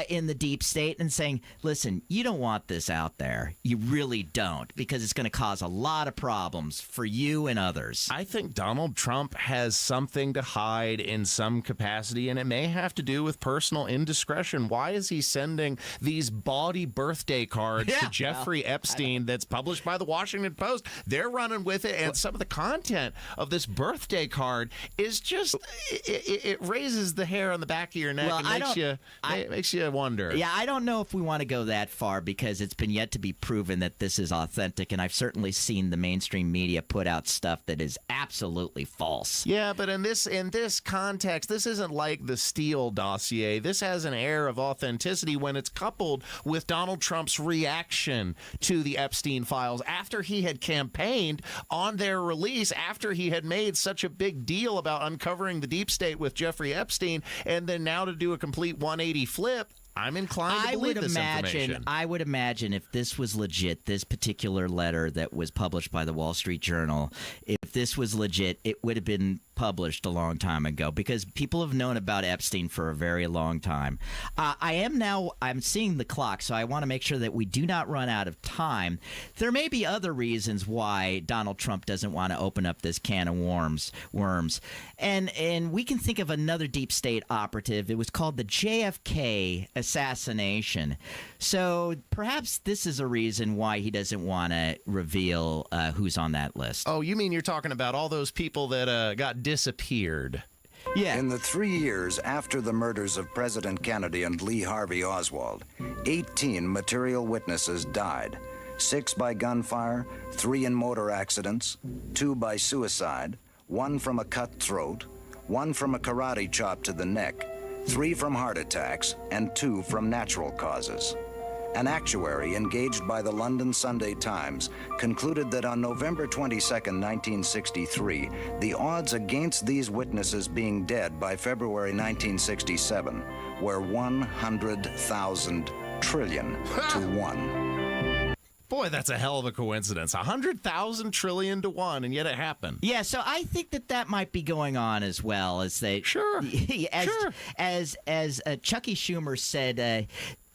in the deep state and saying, listen, you don't want this out there. You really don't, because it's going to cause a lot of problems for you and others. I think Donald Trump has something to hide in some capacity, and it may have to do with personal indiscretion. Why is he sending these bawdy birthday cards to Jeffrey Epstein that's published by the Washington Post? They're running with it, and some of the content of this birthday card is just, it raises the hair on the back of your neck and makes you wonder. Yeah, I don't know if we want to go that far, because it's been yet to be proven that this is authentic, and I've certainly seen the mainstream media put out stuff that is absolutely false. Yeah, but in this context, this isn't like the Steele dossier. This has an air of authenticity when it's coupled with Donald Trump's reaction to the Epstein files after he had campaigned on their release, after he had made such a big deal about uncovering the deep state with Jeffrey Epstein, and then now to do a complete 180 flip. I'm inclined to believe this information. I would imagine if this was legit, this particular letter that was published by the Wall Street Journal, if this was legit, it would have been published a long time ago, because people have known about Epstein for a very long time. I'm seeing the clock, so I want to make sure that we do not run out of time. There may be other reasons why Donald Trump doesn't want to open up this can of worms. And we can think of another deep state operative. It was called the JFK assassination. So perhaps this is a reason why he doesn't want to reveal who's on that list. Oh, you mean you're talking about all those people that got disappeared? Yeah. In the 3 years after the murders of President Kennedy and Lee Harvey Oswald, 18 material witnesses died. 6 by gunfire, 3 in motor accidents, 2 by suicide, 1 from a cut throat, 1 from a karate chop to the neck, 3 from heart attacks, and 2 from natural causes. An actuary engaged by the London Sunday Times concluded that on November 22, 1963, the odds against these witnesses being dead by February 1967 were 100,000 trillion to 1. Boy, that's a hell of a coincidence. 100,000 trillion to 1, and yet it happened. Yeah, so I think that might be going on as well, as they as Chucky Schumer said.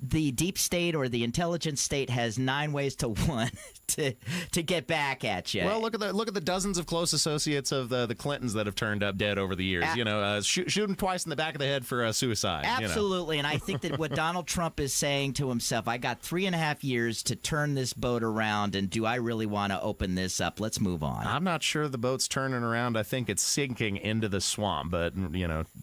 The deep state or the intelligence state has 9 ways to 1 to get back at you. Well, look at the dozens of close associates of the Clintons that have turned up dead over the years. Shoot them twice in the back of the head for suicide. Absolutely, and I think that what Donald Trump is saying to himself, I got 3.5 years to turn this boat around, and do I really want to open this up? Let's move on. I'm not sure the boat's turning around. I think it's sinking into the swamp, but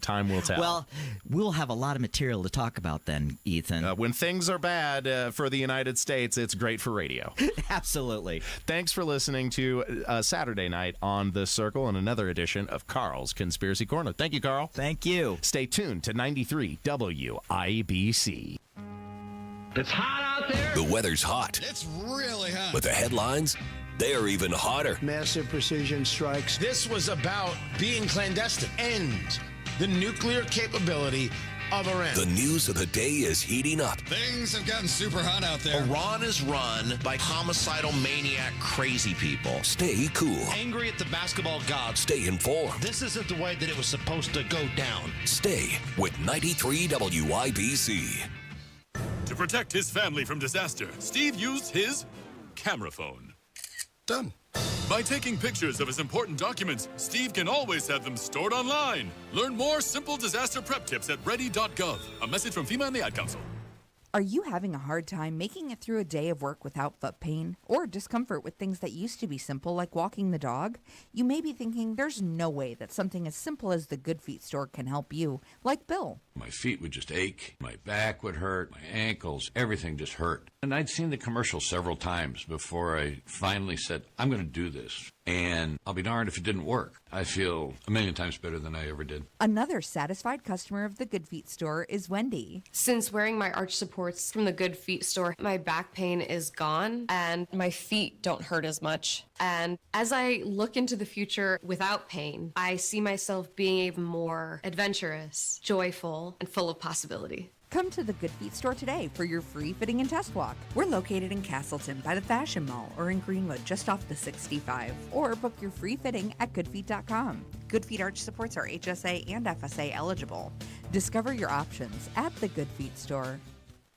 time will tell. Well, we'll have a lot of material to talk about then, Ethan. When things are bad for the United States, it's great for radio. Absolutely. Thanks for listening to Saturday Night on The Circle and another edition of Carl's Conspiracy Corner. Thank you, Carl. Thank you. Stay tuned to 93 WIBC. It's hot out there. The weather's hot. It's really hot. But the headlines, they're even hotter. Massive precision strikes. This was about being clandestine and the nuclear capability of Iran. The news of the day is heating up. Things have gotten super hot out there. Iran is run by homicidal maniac crazy people. Stay cool. Angry at the basketball gods. Stay informed. This isn't the way that it was supposed to go down. Stay with 93 WIBC. To protect his family from disaster, Steve used his camera phone. Done. By taking pictures of his important documents, Steve can always have them stored online. Learn more simple disaster prep tips at ready.gov. A message from FEMA and the Ad Council. Are you having a hard time making it through a day of work without foot pain or discomfort with things that used to be simple like walking the dog? You may be thinking there's no way that something as simple as the Good Feet store can help you, like Bill. My feet would just ache, my back would hurt, my ankles, everything just hurt. And I'd seen the commercial several times before I finally said, I'm going to do this. And I'll be darned if it didn't work. I feel a million times better than I ever did. Another satisfied customer of the Good Feet store is Wendy. Since wearing my arch supports from the Good Feet store, my back pain is gone and my feet don't hurt as much. And as I look into the future without pain, I see myself being even more adventurous, joyful, and full of possibility. Come to the Good Feet store today for your free fitting and test walk. We're located in Castleton by the Fashion Mall or in Greenwood just off the 65. Or book your free fitting at goodfeet.com. Good Feet arch supports are HSA and FSA eligible. Discover your options at the Good Feet store.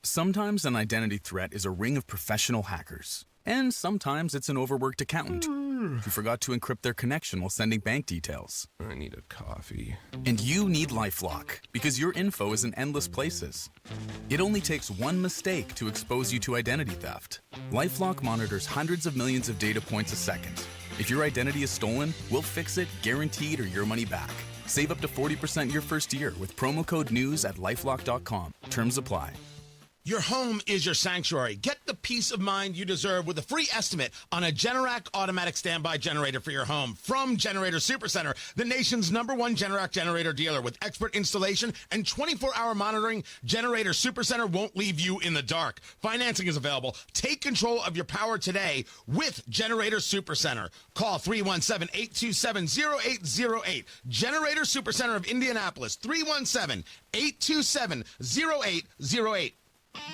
Sometimes an identity threat is a ring of professional hackers. And sometimes it's an overworked accountant who forgot to encrypt their connection while sending bank details. I need a coffee. And you need LifeLock because your info is in endless places. It only takes one mistake to expose you to identity theft. LifeLock monitors hundreds of millions of data points a second. If your identity is stolen, we'll fix it, guaranteed, or your money back. Save up to 40% your first year with promo code NEWS at LifeLock.com. Terms apply. Your home is your sanctuary. Get the peace of mind you deserve with a free estimate on a Generac automatic standby generator for your home from Generator Supercenter, the nation's #1 Generac generator dealer. With expert installation and 24-hour monitoring, Generator Supercenter won't leave you in the dark. Financing is available. Take control of your power today with Generator Supercenter. Call 317-827-0808. Generator Supercenter of Indianapolis, 317-827-0808.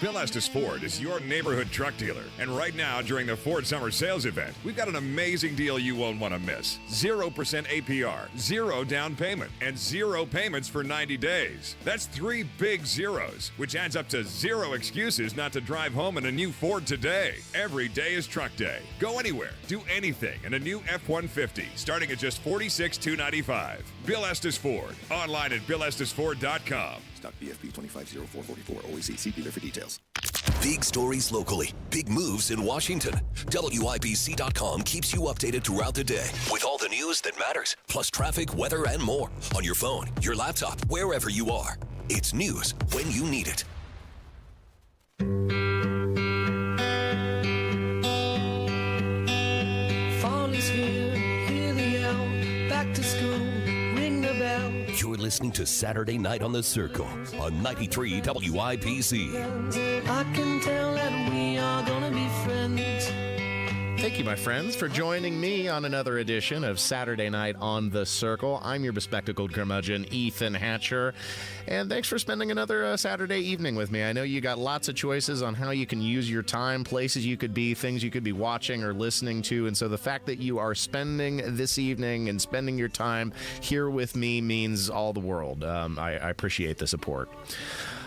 Bill Estes Ford is your neighborhood truck dealer. And right now, during the Ford Summer Sales Event, we've got an amazing deal you won't want to miss. 0% APR, 0 down payment, and 0 payments for 90 days. That's 3 big zeros, which adds up to 0 excuses not to drive home in a new Ford today. Every day is truck day. Go anywhere, do anything in a new F-150, starting at just $46,295. Bill Estes Ford. Online at BillEstesFord.com. Stock BFP 250444. Always see dealer for details. Big stories locally, big moves in Washington. WIBC.com keeps you updated throughout the day with all the news that matters, plus traffic, weather, and more on your phone, your laptop, wherever you are. It's news when you need it. Fall is here, hear the owl, back to school, ring the bell. You're listening to Saturday Night on the Circle on 93 WIBC. I can tell that we are gonna be friends. Thank you, my friends, for joining me on another edition of Saturday Night on the Circle. I'm your bespectacled curmudgeon, Ethan Hatcher, and thanks for spending another Saturday evening with me. I know you got lots of choices on how you can use your time, places you could be, things you could be watching or listening to, and so the fact that you are spending this evening and spending your time here with me means all the world. I appreciate the support.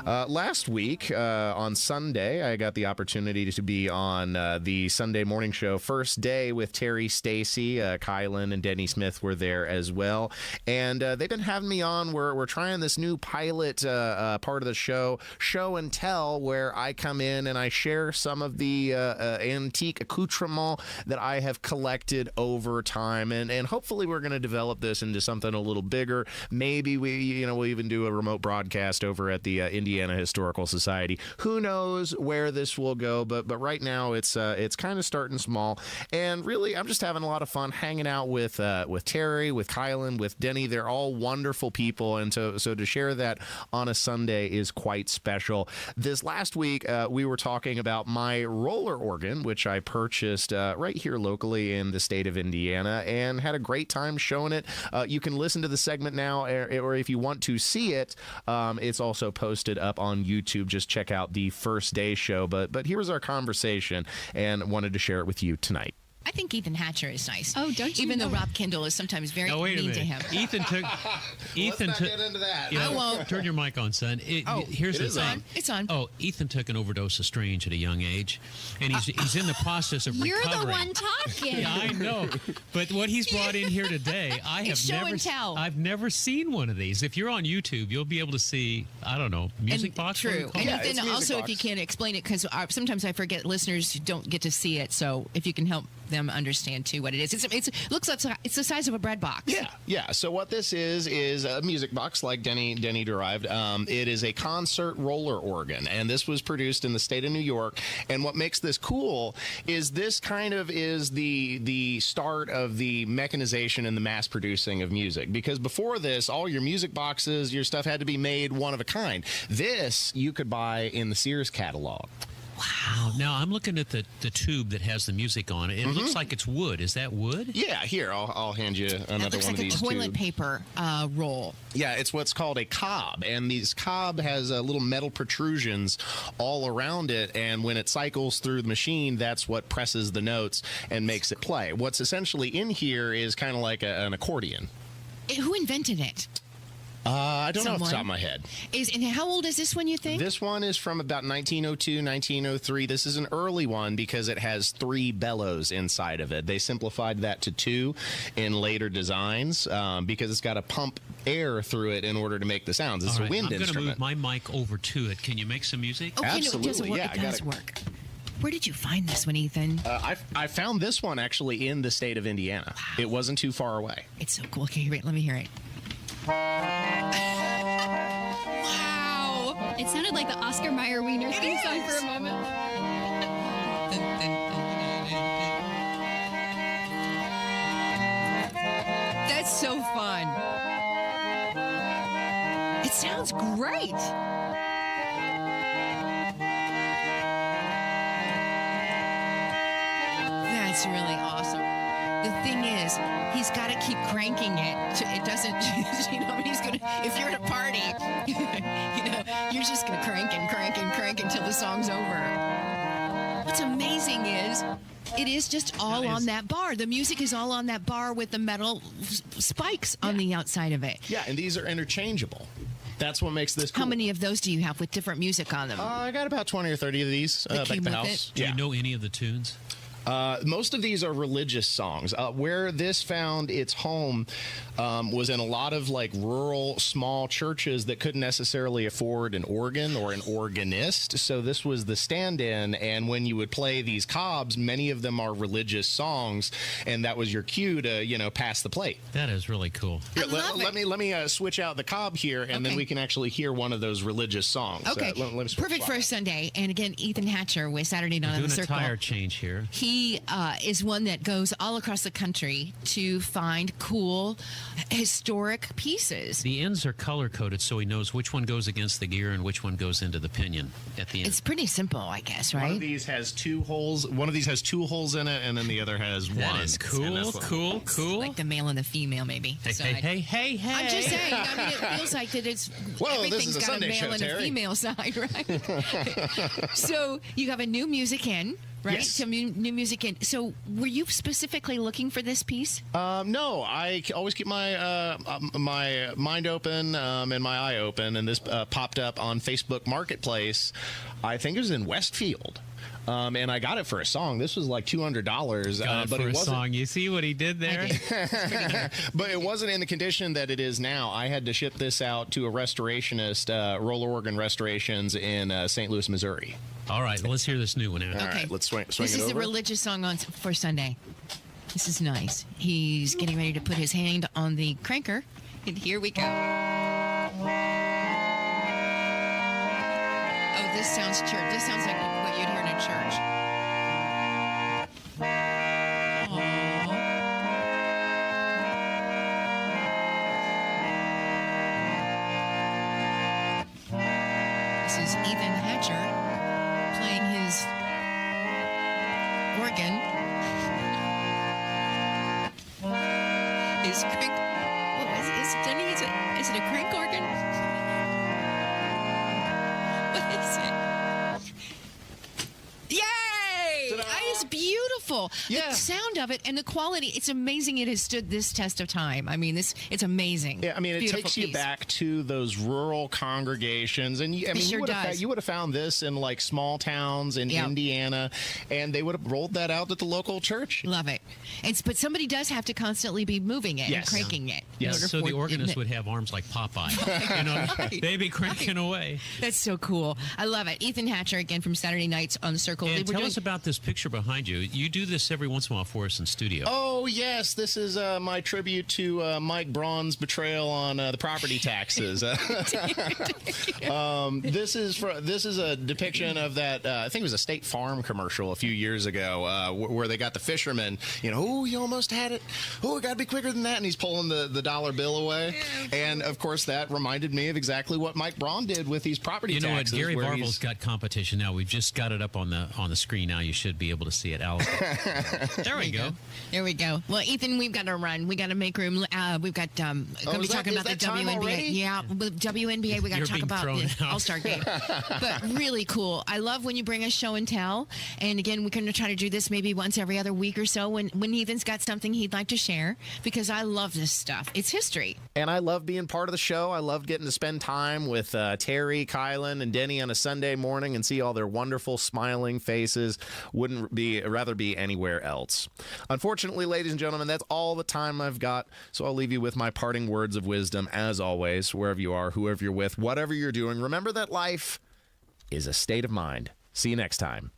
Last week, on Sunday, I got the opportunity to be on the Sunday morning show, First Day with Terry Stacy. Kylan and Denny Smith were there as well. And they've been having me on. We're trying this new pilot part of the show, Show and Tell, where I come in and I share some of the antique accoutrement that I have collected over time. And hopefully we're going to develop this into something a little bigger. Maybe we'll even do a remote broadcast over at the Indiana Historical Society. Who knows where this will go, but right now it's kind of starting small. And really, I'm just having a lot of fun hanging out with Terry, with Kylan, with Denny. They're all wonderful people, and so to share that on a Sunday is quite special. This last week, we were talking about my roller organ, which I purchased right here locally in the state of Indiana, and had a great time showing it. You can listen to the segment now, or if you want to see it, it's also posted up on YouTube. Just check out the First Day show. But here was our conversation, and wanted to share it with you tonight. I think Ethan Hatcher is nice. Oh, don't you Even know? though Rob Kendall is sometimes very wait a mean minute. to him. Ethan took. Let's not get into that. I won't. Turn your mic on, son. Here's the thing. It's on. Oh, Ethan took an overdose of Strange at a young age, and he's in the process of You're recovering. the one talking. Yeah, I know. But what he's brought in here today, It's show and tell. I've never seen one of these. If you're on YouTube, you'll be able to see, I don't know, Music Box. what do you True. call And it? then also, if you can explain it, because sometimes I forget listeners don't get to see it. So if you can help them understand too what it is. It looks like it's the size of a bread box. Yeah. So what this is a music box, like Denny derived. It is a concert roller organ, and this was produced in the state of New York. And what makes this cool is this kind of is the start of the mechanization and the mass producing of music. Because before this, all your music boxes, your stuff had to be made one of a kind. This you could buy in the Sears catalog. Wow. Now, I'm looking at the tube that has the music on it. It looks like it's wood. Is that wood? Yeah, here, I'll hand you another That looks one like of these a toilet tubes. paper roll. Yeah, it's what's called a cob, and these cob has little metal protrusions all around it, and when it cycles through the machine, that's what presses the notes and makes it play. What's essentially in here is kind of like an accordion. Who invented it? I don't know off the Someone? top of my head. And how old is this one, you think? This one is from about 1902, 1903. This is an early one because it has 3 bellows inside of it. They simplified that to 2 in later designs because it's got to pump air through it in order to make the sounds. It's All a right, wind I'm going to instrument. move my mic over to it. Can you make some music? Okay, Absolutely, no, it does work. yeah, It I does got it. work. Where did you find this one, Ethan? I found this one actually in the state of Indiana. Wow. It wasn't too far away. It's so cool. Okay, wait, let me hear it. Wow. It sounded like the Oscar Mayer Wiener theme song for a moment. That's so fun. It sounds great. That's really awesome. The thing is, he's got to keep cranking it. It doesn't, he's going to, if you're at a party, you're just going to crank until the song's over. What's amazing is, it is just all on that bar. The music is all on that bar with the metal spikes on the outside of it. Yeah, and these are interchangeable. That's what makes this cool. How many of those do you have with different music on them? I got about 20 or 30 of these back at the house. Do you know any of the tunes? Most of these are religious songs. Where this found its home was in a lot of like rural small churches that couldn't necessarily afford an organ or an organist. So this was the stand-in, and when you would play these cobs, many of them are religious songs, and that was your cue to pass the plate. That is really cool. Here, let me switch out the cob here, and then we can actually hear one of those religious songs. Okay, let me switch perfect for a Sunday. And again, Ethan Hatcher with Saturday Night on the Doing a Circle. tire change here. He is one that goes all across the country to find cool, historic pieces. The ends are color-coded so he knows which one goes against the gear and which one goes into the pinion at the end. It's pretty simple, I guess, right? One of these has 2 holes. One of these has 2 holes in it, and then the other has 1. That is cool. Like the male and the female, maybe. Hey. I'm just saying. I mean, it feels like that it's everything's got Sunday a male show, and Terry. a female side, right? So you have a new music in. Right? Yes. Some new music in. So were you specifically looking for this piece? No, I always keep my my mind open and my eye open, and this popped up on Facebook Marketplace. I think it was in Westfield. And I got it for a song. This was like $200. But it for a wasn't. song. You see what he did there? But it wasn't in the condition that it is now. I had to ship this out to a restorationist, Roller Organ Restorations in St. Louis, Missouri. All right, well, let's hear this new one out. All right, let's swing This it is over. a religious song for Sunday. This is nice. He's getting ready to put his hand on the cranker. And here we go. Oh, this sounds church. This sounds like what you'd hear in a church. This is Ethan Hatcher playing his organ. His crank. Denny, is it a crank organ? What is it? Yay! It's beautiful. cool. Yeah. The sound of it and the quality, it's amazing it has stood this test of time. I mean, it's amazing. Yeah, I mean, it Beautiful takes you piece. back to those rural congregations, and sure you would have found this in like small towns in Indiana, and they would have rolled that out at the local church. Love it. But somebody does have to constantly be moving it and cranking it. Yes, so the organist would have arms like Popeye. You know, they'd be cranking away. That's so cool. I love it. Ethan Hatcher again from Saturday Nights on the Circle. And tell us about this picture behind you. You do this every once in a while for us in studio. Oh, yes. This is my tribute to Mike Braun's betrayal on the property taxes. This is a depiction of that, I think it was a State Farm commercial a few years ago where they got the fisherman, oh, you almost had it. Oh, it got to be quicker than that. And he's pulling the dollar bill away. And, of course, that reminded me of exactly what Mike Braun did with these property taxes. You know what? Gary Barvel's got competition now. We've just got it up on the screen now. You should be able to see it, Alex. There we go. There we go. Well, Ethan, we've got to run. We got to make room. We've got going to be talking about the WNBA. Already? Yeah, with WNBA, we got to talk about the All-Star game. But really cool. I love when you bring us show and tell. And again, we're going to try to do this maybe once every other week or so when Ethan's got something he'd like to share, because I love this stuff. It's history. And I love being part of the show. I love getting to spend time with Terry, Kylan, and Denny on a Sunday morning and see all their wonderful smiling faces. Rather be anywhere else. Unfortunately, ladies and gentlemen, that's all the time I've got. So I'll leave you with my parting words of wisdom. As always, wherever you are, whoever you're with, whatever you're doing, remember that life is a state of mind. See you next time.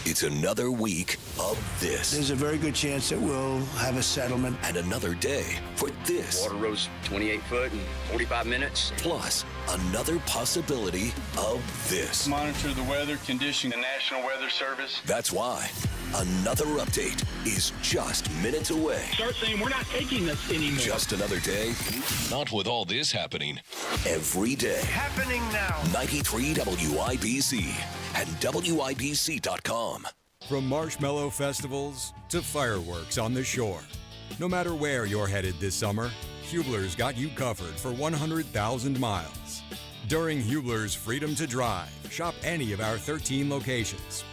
It's another week of this. There's a very good chance that we'll have a settlement. And another day for this. Water rose 28 foot in 45 minutes. Plus, another possibility of this. Monitor the weather condition, the National Weather Service. That's why another update is just minutes away. Start saying we're not taking this anymore. Just another day. Not with all this happening every day. Happening now. 93 WIBC and WIBC.com. From marshmallow festivals to fireworks on the shore. No matter where you're headed this summer, Hubler's got you covered for 100,000 miles. During Hubler's Freedom to Drive, shop any of our 13 locations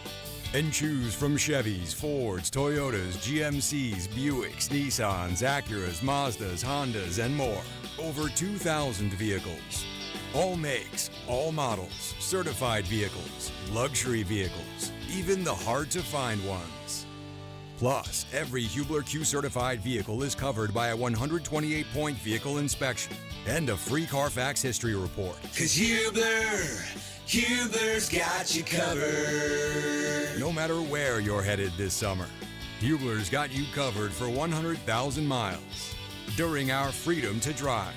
and choose from Chevys, Fords, Toyotas, GMCs, Buicks, Nissans, Acuras, Mazdas, Hondas, and more. Over 2,000 vehicles. All makes, all models, certified vehicles, luxury vehicles, even the hard-to-find ones. Plus, every Hubler Q-certified vehicle is covered by a 128-point vehicle inspection and a free Carfax history report. 'Cause Hubler's got you covered. No matter where you're headed this summer, Hubler's got you covered for 100,000 miles during our Freedom to Drive.